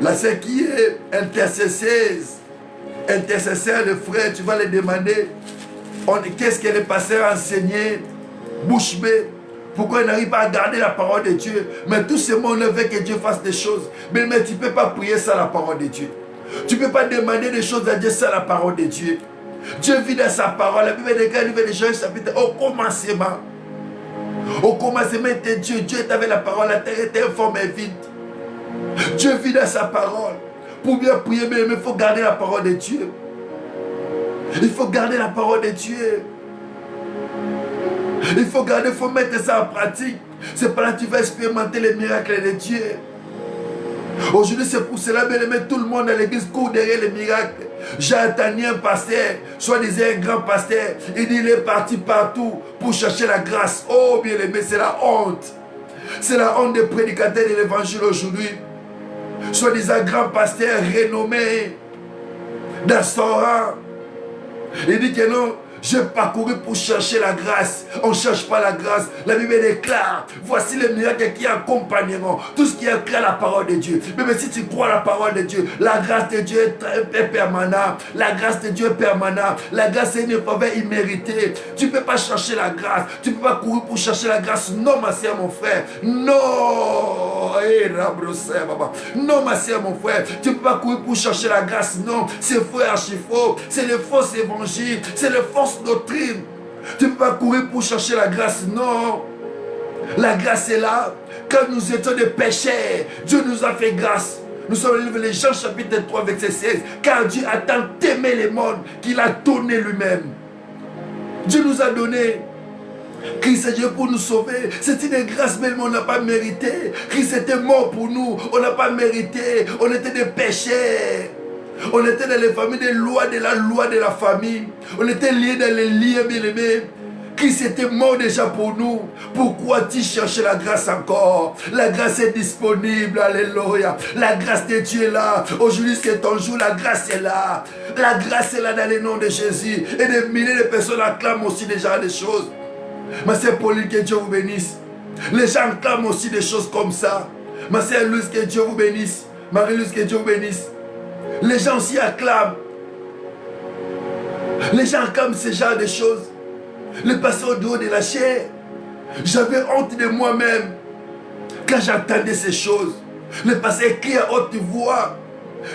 là, c'est qui est intercesseur de frère, tu vas les demander, qu'est-ce que les pasteurs enseignent, bouche bée, pourquoi ils n'arrivent pas à garder la parole de Dieu. Mais tout ce monde veut que Dieu fasse des choses. Mais tu ne peux pas prier sans la parole de Dieu. Tu ne peux pas demander des choses à Dieu sans la parole de Dieu. Dieu vit dans sa parole. La Bible dit dans les Genèse chapitre au commencement. Au commencement était Dieu. Dieu avait la parole. La terre était informe et vide. Dieu vit dans sa parole. Pour bien prier, mais il faut garder la parole de Dieu. Il faut garder la parole de Dieu. Il faut garder, il faut mettre ça en pratique. C'est par là que tu vas expérimenter les miracles de Dieu. Aujourd'hui, c'est pour cela, bien aimé, tout le monde à l'église court derrière les miracles. J'ai entendu un pasteur, soi-disant un grand pasteur, il est parti partout pour chercher la grâce. Oh, bien aimé, c'est la honte. C'est la honte des prédicateurs de l'évangile aujourd'hui. Soi-disant grand pasteur renommé dans son rang. Il dit que non, j'ai parcouru pour chercher la grâce. On ne cherche pas la grâce. La Bible déclare, voici les miracles qui accompagneront tout ce qui est clair la parole de Dieu. Mais si tu crois la parole de Dieu, la grâce de Dieu est permanente. La grâce de Dieu est permanente. La grâce est une faveur imméritée. Tu ne peux pas chercher la grâce. Tu ne peux pas courir pour chercher la grâce. Non, ma soeur, mon frère. Non. Non, ma soeur, mon frère. Tu ne peux pas courir pour chercher la grâce. Non, c'est faux et archi faux. C'est le faux évangile. C'est le faux doctrine. Tu ne peux pas courir pour chercher la grâce. Non. La grâce est là. Quand nous étions des pécheurs, Dieu nous a fait grâce. Nous sommes dans les Jean chapitre 3 verset 16. Car Dieu a tant aimé le monde qu'il a donné lui-même. Dieu nous a donné. Christ est Dieu pour nous sauver. C'est une grâce même on n'a pas mérité. Christ était mort pour nous. On n'a pas mérité. On était des pécheurs. On était dans les familles des lois de la famille. On était liés dans les liens bien-aimés. Christ était mort déjà pour nous. Pourquoi tu cherches la grâce encore? La grâce est disponible. Alléluia. La grâce de Dieu est là. Aujourd'hui c'est ton jour. La grâce est là. La grâce est là dans le nom de Jésus. Et des milliers de personnes acclament aussi déjà des choses. Ma sœur Pauline, que Dieu vous bénisse. Les gens clament aussi des choses comme ça. Ma sœur Luz, que Dieu vous bénisse. Marie-Luz, que Dieu vous bénisse. Les gens aussi acclament. Les gens acclament ce genre de choses. Le passé au dehors de la chair. J'avais honte de moi-même quand j'entendais ces choses. Le passé crie à haute voix.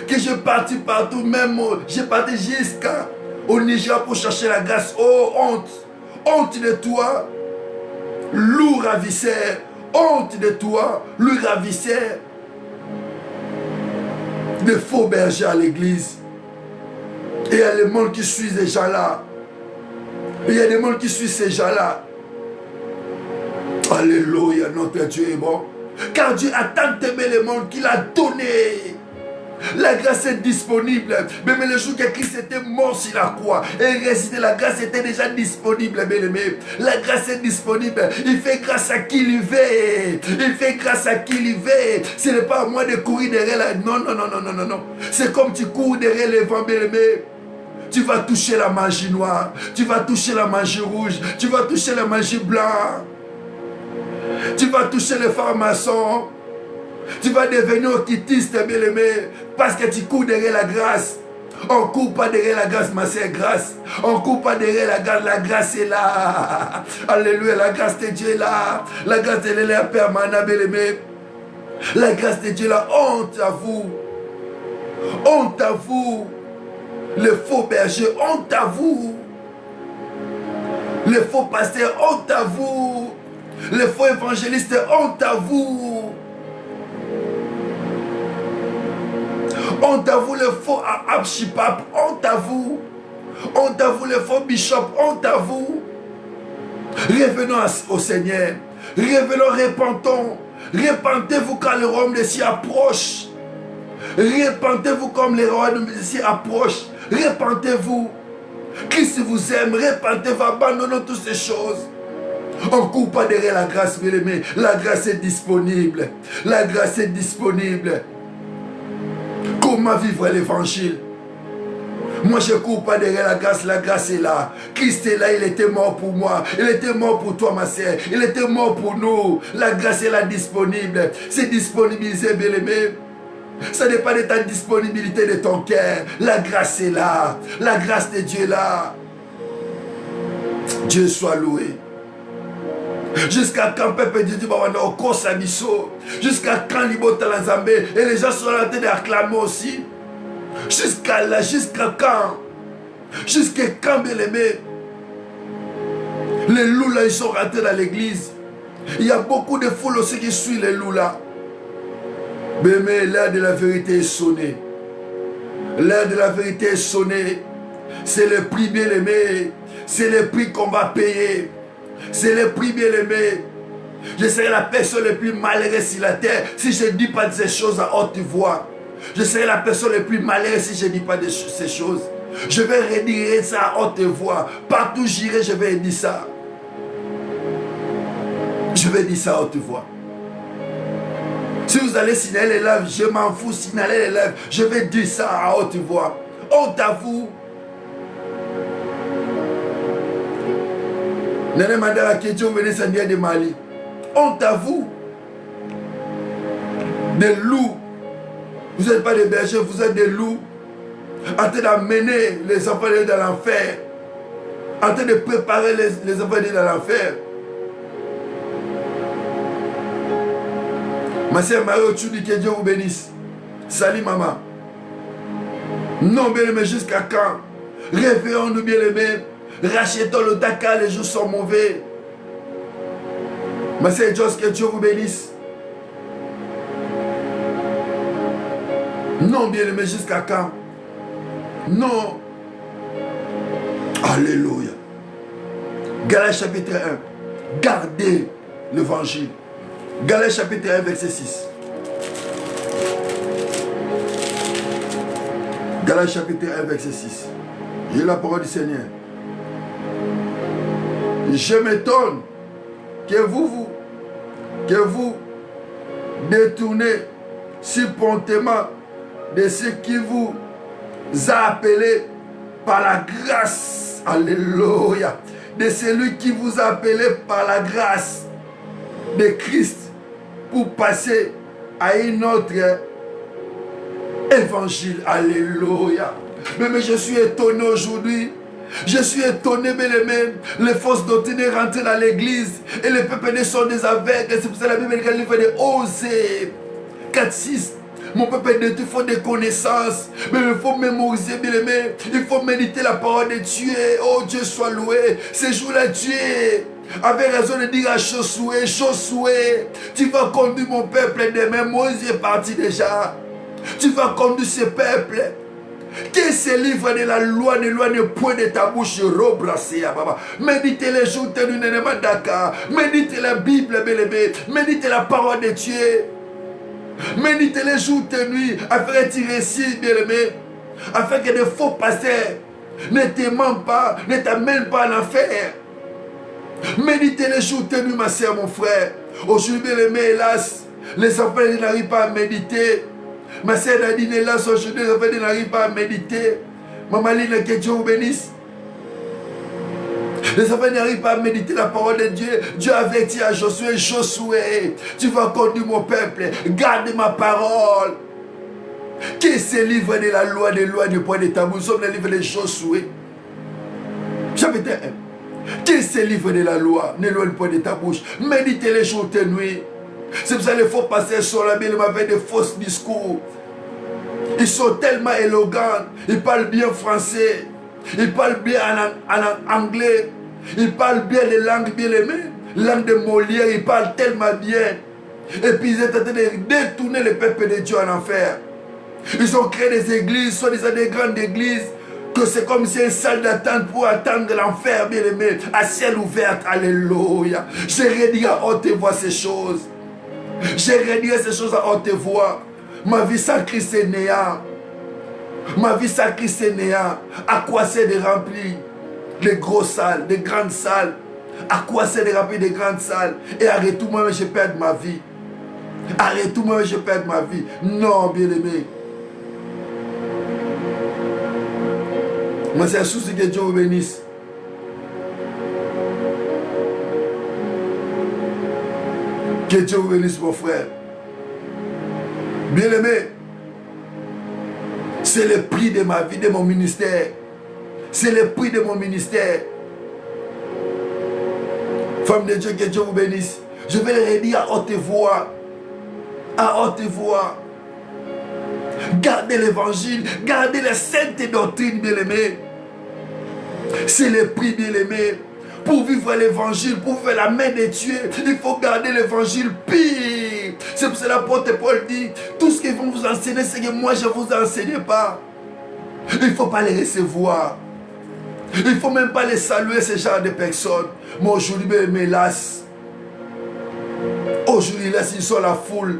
Que je partis partout, même j'ai parti jusqu'au Niger pour chercher la grâce. Oh, honte. Honte de toi, loup ravisseur. Honte de toi, loup ravisseur. De faux bergers à l'église. Et il y a le monde qui suit ces gens-là. Il y a des monde qui suit ces gens-là. Alléluia, notre Dieu est bon. Car Dieu a tant aimé le monde qu'il a donné. La grâce est disponible. Mais le jour que Christ était mort sur la croix et ressuscité, la grâce était déjà disponible. La grâce est disponible. Il fait grâce à qui il veut. Il fait grâce à qui il veut. Ce n'est pas à moi de courir derrière la... Non, non, non, non, non, non, non. C'est comme tu cours derrière les vents, bien-aimé. Tu vas toucher la magie noire. Tu vas toucher la magie rouge. Tu vas toucher la magie blanche. Tu vas toucher les pharmaçons. Tu vas devenir occultiste, bien-aimé, parce que tu cours derrière la grâce. On ne court pas derrière la grâce, ma sœur, grâce. On ne court pas derrière la grâce est là. Alléluia, la grâce de Dieu est là. La grâce de Dieu est là, permanente, bien-aimé. La grâce de Dieu est là, honte à vous. Honte à vous. Les faux bergers, honte à vous. Les faux pasteurs, honte à vous. Les faux évangélistes, honte à vous. Honte à vous les faux archipapes, honte à vous. Honte à vous les faux bishops, honte à vous. Revenons au Seigneur. Revenons, repentons. Repentez-vous quand le royaume de Dieu approche. Repentez-vous comme le royaume de Dieu approche. Repentez-vous. Christ vous aime. Repentez-vous. Abandonnons toutes ces choses. On ne court pas derrière la grâce, bien aimé. La grâce est disponible. La grâce est disponible. Comment vivre l'évangile? Moi je ne cours pas derrière la grâce est là. Christ est là, il était mort pour moi. Il était mort pour toi, ma sœur. Il était mort pour nous. La grâce est là disponible. C'est disponibilisé, bien aimé. Ça n'est pas de ta disponibilité de ton cœur. La grâce est là. La grâce de Dieu est là. Dieu soit loué. Jusqu'à quand peuple de Dieu va au cours Sabiso. Jusqu'à quand l'ibota la Zambé. Et les gens sont en train d'acclamer aussi. Jusqu'à là, jusqu'à quand? Jusqu'à quand, bien aimé? Les loups là, ils sont rentrés dans l'église. Il y a beaucoup de foules aussi qui suivent les loups là. Mais l'heure de la vérité est sonnée. L'heure de la vérité est sonnée. C'est le prix, bien aimé. C'est le prix qu'on va payer. C'est le prix, bien aimé. Je serai la personne la plus malheureuse sur la terre si je ne dis pas de ces choses à haute voix. Je serai la personne la plus malheureuse si je ne dis pas de ces choses. Je vais redire ça à haute voix. Partout où j'irai, je vais dire ça. Je vais dire ça à haute voix. Si vous allez signaler les lèvres, je m'en fous, signaler les lèvres. Je vais dire ça à haute voix. Honte à vous. Nene Mandela Kédio venez Seigneur de Mali. Honte à vous. Des loups. Vous n'êtes pas des bergers, vous êtes des loups. En train d'amener les enfants dans l'enfer. En train de préparer les enfants dans l'enfer. Ma sœur Marie, tu dis que Dieu vous bénisse. Salut maman. Non, bien aimé, jusqu'à quand? Réveillons-nous, bien aimé. Rachetons le Dakar, les jours sont mauvais. Ma sœur Joss, que Dieu vous bénisse. Non, bien aimé, jusqu'à quand? Non. Alléluia. Galates chapitre 1. Gardez l'évangile. Galates chapitre 1, verset 6. Galates chapitre 1, verset 6. J'ai la parole du Seigneur. Je m'étonne que vous détournez si promptement de ce qui vous a appelé par la grâce. Alléluia. De celui qui vous a appelé par la grâce de Christ pour passer à une autre évangile. Alléluia. Mais je suis étonné aujourd'hui. Je suis étonné, bien aimé. Les fausses doctrines sont rentrées dans l'église et les peuples sont des aveugles. C'est pour ça que la Bible dit fait de oser. 4-6. Mon peuple, il faut des connaissances. Mais il faut mémoriser, bien aimé. Il faut méditer la parole de Dieu. Oh, Dieu soit loué. Ces jours-là, Dieu avait raison de dire à Josué, Josué, tu vas conduire mon peuple demain. Moïse est parti déjà. Tu vas conduire ce peuple. Que ce livre de la loi n'éloigne point de ta bouche, rebrassé à Baba. Médite les jours tenus Dakar. Médite la Bible, bien aimé. Médite la parole de Dieu. Méditez les jours et nuits, afin que tu réussisses, bien-aimé. Afin que les faux pasteurs ne te mentent pas, ne t'amènent pas en enfer. Méditez les jours et nuits, ma soeur, mon frère. Aujourd'hui, bien-aimé, hélas, les enfants n'arrivent pas à méditer. Ma soeur Nadine, hélas, aujourd'hui, les enfants n'arrivent pas à méditer. Maman Lina, que Dieu vous bénisse. Les enfants n'arrivent pas à méditer la parole de Dieu. Dieu a averti à Josué, Josué, tu vas conduire mon peuple, garde ma parole. Qui se livre de la loi des lois du point de tabou? Nous sommes dans le livre de Josué. Chapitre 1. Qui se livre de la loi, des lois du point de ta bouche? Méditez les jours et nuits. C'est pour ça que les faux pasteurs sont là, ils m'avaient des faux discours. Ils sont tellement élégants, ils parlent bien français, ils parlent bien en anglais, ils parlent bien les langues bien aimées, langue de Molière, ils parlent tellement bien. Et puis ils sont en train de détourner le peuple de Dieu en enfer. Ils ont créé des églises, soit des grandes églises, que c'est comme si une salle d'attente pour attendre l'enfer, bien aimé, à ciel ouvert, alléluia. Je redis à haute voix ces choses. Je redis ces choses à haute voix. Ma vie sans Christ est néant. Ma vie sans Christ est néant. À quoi c'est de remplir les grosses salles, des grandes salles? À quoi c'est de remplir des grandes salles? Et arrête tout, moi je perds ma vie. Arrête tout, moi je perds ma vie. Non, bien aimé. Mais c'est un souci, que Dieu vous bénisse. Que Dieu vous bénisse, mon frère. Bien aimé, c'est le prix de ma vie, de mon ministère. C'est le prix de mon ministère. Femme de Dieu, que Dieu vous bénisse. Je vais le redire à haute voix. À haute voix. Gardez l'évangile, gardez la sainte doctrine, bien-aimé. C'est le prix, bien-aimé. Pour vivre l'évangile, pour vivre la main de Dieu, il faut garder l'évangile pire. C'est pour cela que l'apôtre Paul dit, tout ce qu'ils vont vous enseigner, c'est que moi je ne vous enseigne pas. Il ne faut pas les recevoir. Il ne faut même pas les saluer, ce genre de personnes. Mais aujourd'hui, bien-aimé, hélas. Aujourd'hui, laisse ils sont la foule.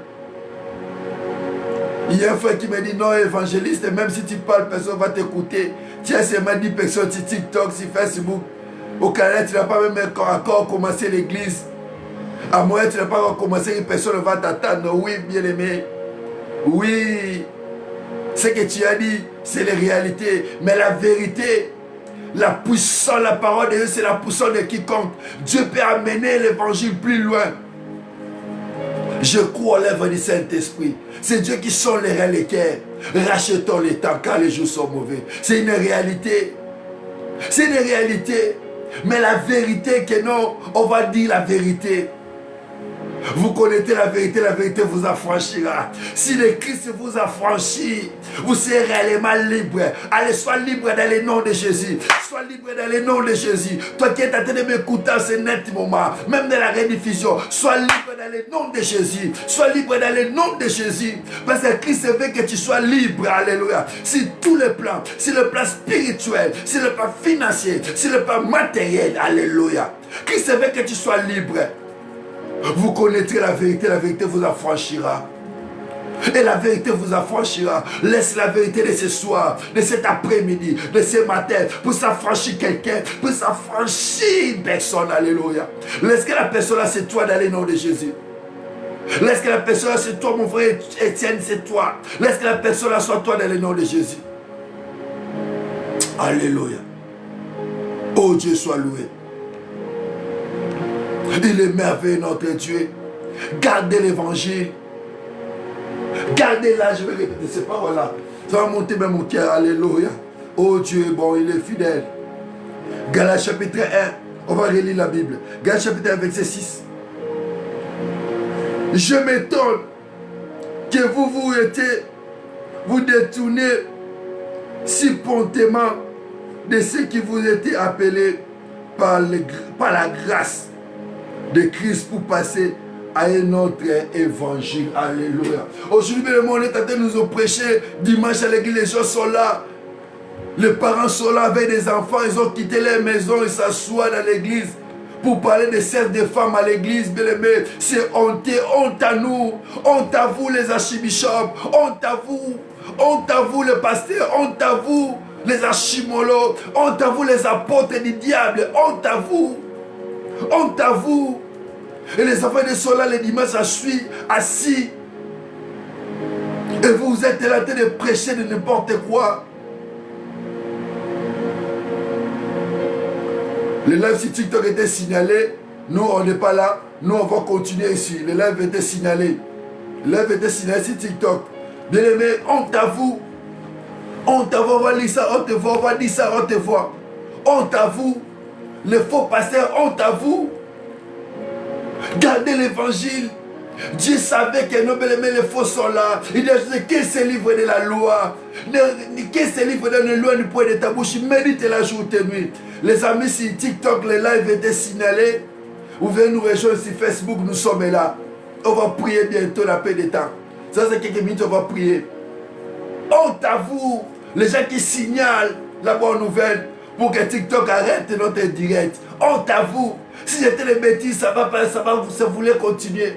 Il y a un frère qui me dit, non, évangéliste, même si tu parles, personne ne va t'écouter. Tu as seulement 10 personnes sur TikTok, sur Facebook. Au Canada, tu n'as pas même encore commencé l'église. À moi, tu n'as pas encore commencé, une personne ne va t'attendre. Oui, bien aimé. Oui. Ce que tu as dit, c'est la réalité. Mais la vérité, la puissance, la parole de Dieu, c'est la puissance de quiconque. Dieu peut amener l'évangile plus loin. Je crois à l'œuvre du Saint-Esprit. C'est Dieu qui sonne les reins, les cœurs. Rachetons les temps car les jours sont mauvais. C'est une réalité. C'est une réalité. Mais la vérité que non, on va dire la vérité. Vous connaissez la vérité vous affranchira. Si le Christ vous affranchit, vous serez réellement libre. Allez, sois libre dans le nom de Jésus. Sois libre dans le nom de Jésus. Toi qui es en train de m'écouter en ce net moment, même dans la rediffusion, sois libre dans le nom de Jésus. Sois libre dans le nom de Jésus. Parce que Christ veut que tu sois libre. Alléluia. Sur tous les plans, sur le plan spirituel, sur le plan financier, sur le plan matériel. Alléluia. Christ veut que tu sois libre. Vous connaîtrez la vérité vous affranchira. Et la vérité vous affranchira. Laisse la vérité de ce soir, de cet après-midi, de ce matin, pour s'affranchir quelqu'un, pour s'affranchir une personne. Alléluia. Laisse que la personne là, c'est toi dans le nom de Jésus. Laisse que la personne là, c'est toi, mon frère Étienne, c'est toi. Laisse que la personne là soit toi dans le nom de Jésus. Alléluia. Oh Dieu soit loué. Il est merveilleux notre Dieu. Gardez l'évangile. Gardez-la, je vais répéter ces paroles-là. Ça va monter même mon cœur. Alléluia. Oh Dieu est bon, il est fidèle. Galates chapitre 1. On va relire la Bible. Galates chapitre 1, verset 6. Je m'étonne que vous détournez si promptement de ce qui vous était appelé par la grâce de Christ pour passer à un autre évangile. Alléluia. Aujourd'hui, le monde est en train de nous prêcher. Dimanche à l'église, les gens sont là. Les parents sont là avec des enfants. Ils ont quitté leur maison. Ils s'assoient dans l'église pour parler des serfs des femmes à l'église, bien-aimé. C'est honteux, honte à nous, honte à vous les archibishops, honte à vous les pasteurs, honte à vous les archimolos, honte à vous les apôtres du diable, honte à vous, honte à vous. Et les enfants de Sola les dimanches, je suis assis. Et vous êtes là en train de prêcher de n'importe quoi. Les lives sur TikTok étaient signalés. Nous, on n'est pas là. Nous, on va continuer ici. Les lives étaient signalés. Les lives étaient signalés sur TikTok. Bien aimé, honte à vous. Honte à vous, on va lire ça, on te voit, on va dire ça, on te voit. Honte à vous. Les faux pasteurs, honte à vous. Gardez l'évangile. Dieu savait que nos bien-aimés, les faux sont là. Il a dit que ce livre de la loi, que ce livre de la loi du point de ta bouche, mérite la jour et nuit. Les amis, sur TikTok, les lives étaient signalés. Vous venez nous rejoindre sur Facebook, nous sommes là. On va prier bientôt la paix des temps. Ça, c'est quelques minutes, on va prier. Honte à vous, les gens qui signalent la bonne nouvelle pour que TikTok arrête notre direct. Honte à vous. Si j'étais les bêtises, ça voulait continuer.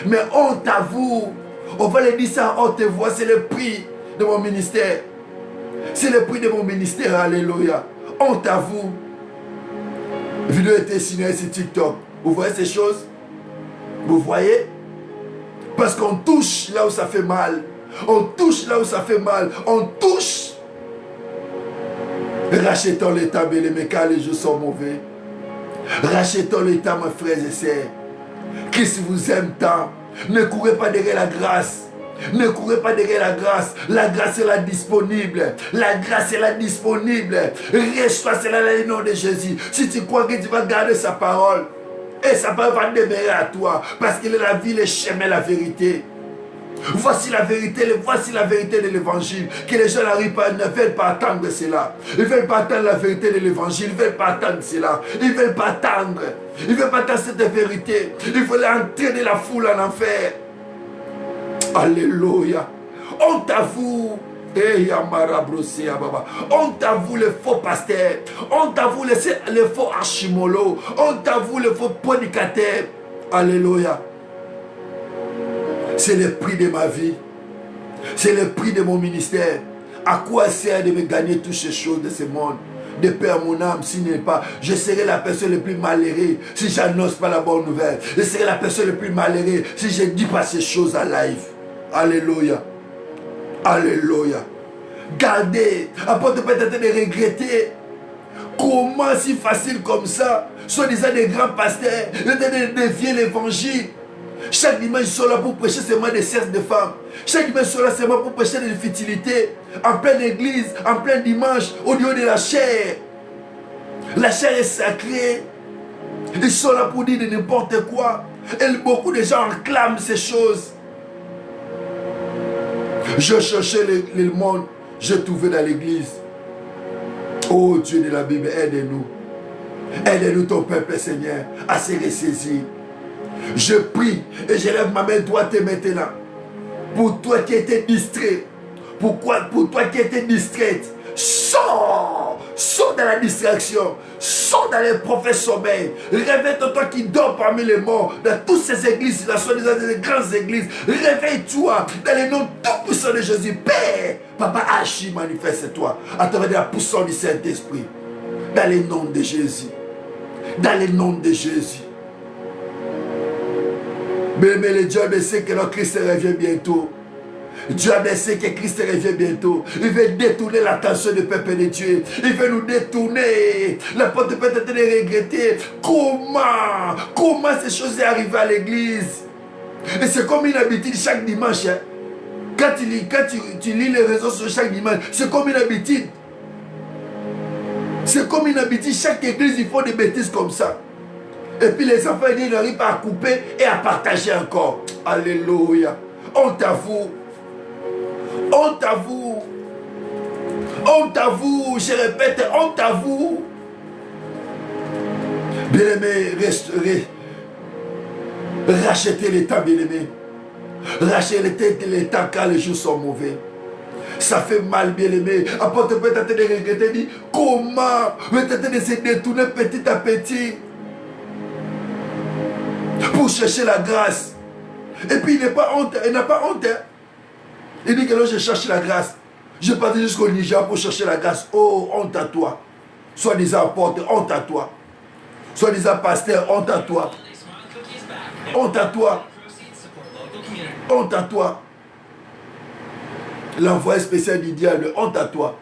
Mais honte à vous. On va les dire ça, on te voit, c'est le prix de mon ministère. C'est le prix de mon ministère, alléluia. Honte à vous. La vidéo a été signée sur TikTok. Vous voyez ces choses? Vous voyez? Parce qu'on touche là où ça fait mal. On touche là où ça fait mal. On touche. Rachetons l'état, bien-aimés, car les jours sont mauvais. Rachetons l'état, mes frères et sœurs. Christ vous aime tant. Ne courez pas derrière la grâce. Ne courez pas derrière la grâce. La grâce est là disponible. La grâce est là disponible. Reçois cela dans le nom de Jésus. Si tu crois que tu vas garder sa parole, et sa parole va demeurer à toi. Parce qu'il est la vie, le chemin, la vérité. Voici la vérité de l'évangile. Que les gens ne veulent pas attendre cela. Ils ne veulent pas attendre la vérité de l'évangile. Ils ne veulent pas attendre cela. Ils ne veulent pas attendre. Ils ne veulent pas attendre cette vérité. Ils veulent entraîner la foule en enfer. Alléluia. Honte à vous. Honte à vous les faux pasteurs. Honte à vous les faux archimolos. Honte à vous les faux prédicateurs. Alléluia. C'est le prix de ma vie. C'est le prix de mon ministère. À quoi sert de me gagner toutes ces choses de ce monde? De perdre mon âme s'il n'est pas. Je serai la personne la plus malheureuse si je n'annonce pas la bonne nouvelle. Je serai la personne la plus malheureuse si je ne dis pas ces choses en live. Alléluia. Alléluia. Gardez. Après, tu peux être de regretter. Comment si facile comme ça, soi-disant des grands pasteurs, de dévier l'évangile. Chaque dimanche, ils sont là pour prêcher seulement des serfs de femmes. Chaque dimanche, ils sont là seulement pour prêcher des futilités. En pleine église, en plein dimanche, au niveau de la chair. La chair est sacrée. Ils sont là pour dire de n'importe quoi. Et beaucoup de gens réclament ces choses. Je cherchais le monde, je trouvais dans l'église. Oh Dieu de la Bible, aide-nous. Aide-nous ton peuple, Seigneur, à se ressaisir. Je prie et je lève ma main droite maintenant. Pour toi qui étais distrait. Pour toi qui étais distraite. Sors! Sors dans la distraction. Sors dans les prophètes sommeil. Réveille-toi, toi qui dors parmi les morts. Dans toutes ces églises, la soi-disant des grandes églises. Réveille-toi dans le nom tout-puissant de Jésus. Père, Papa, agis, manifeste-toi à travers la puissance du Saint-Esprit. Dans le nom de Jésus. Dans le nom de Jésus. Mais le Dieu sait que notre Christ revient bientôt. Dieu sait que Christ revient bientôt. Il veut détourner l'attention du peuple de Dieu. Il veut nous détourner. La porte peut être de regretter. Comment ces choses sont arrivées à l'église? Et c'est comme une habitude chaque dimanche. Hein? Quand tu lis les réseaux sur chaque dimanche, c'est comme une habitude. C'est comme une habitude. Chaque église, ils font des bêtises comme ça. Et puis les enfants, ils n'arrivent pas à couper et à partager encore. Alléluia. Honte à vous. Honte à vous. Honte à vous. Je répète, honte à vous. Bien-aimés, rachetez les temps, bien-aimés. Rachetez les temps car les jours sont mauvais. Ça fait mal, bien-aimé. Après, tu peux tenter de regretter, dire comment? Peut-être de se détourner petit à petit. pour chercher la grâce. Et puis il n'est pas honte, il n'a pas honte. Hein. Il dit que là, je cherche la grâce. Je partais jusqu'au Niger pour chercher la grâce. Oh, honte à toi. Soi-disant apôtre, honte à toi. Soi-disant pasteur, honte à toi. Honte à toi. Honte à toi. L'envoyé spécial du diable, honte à toi.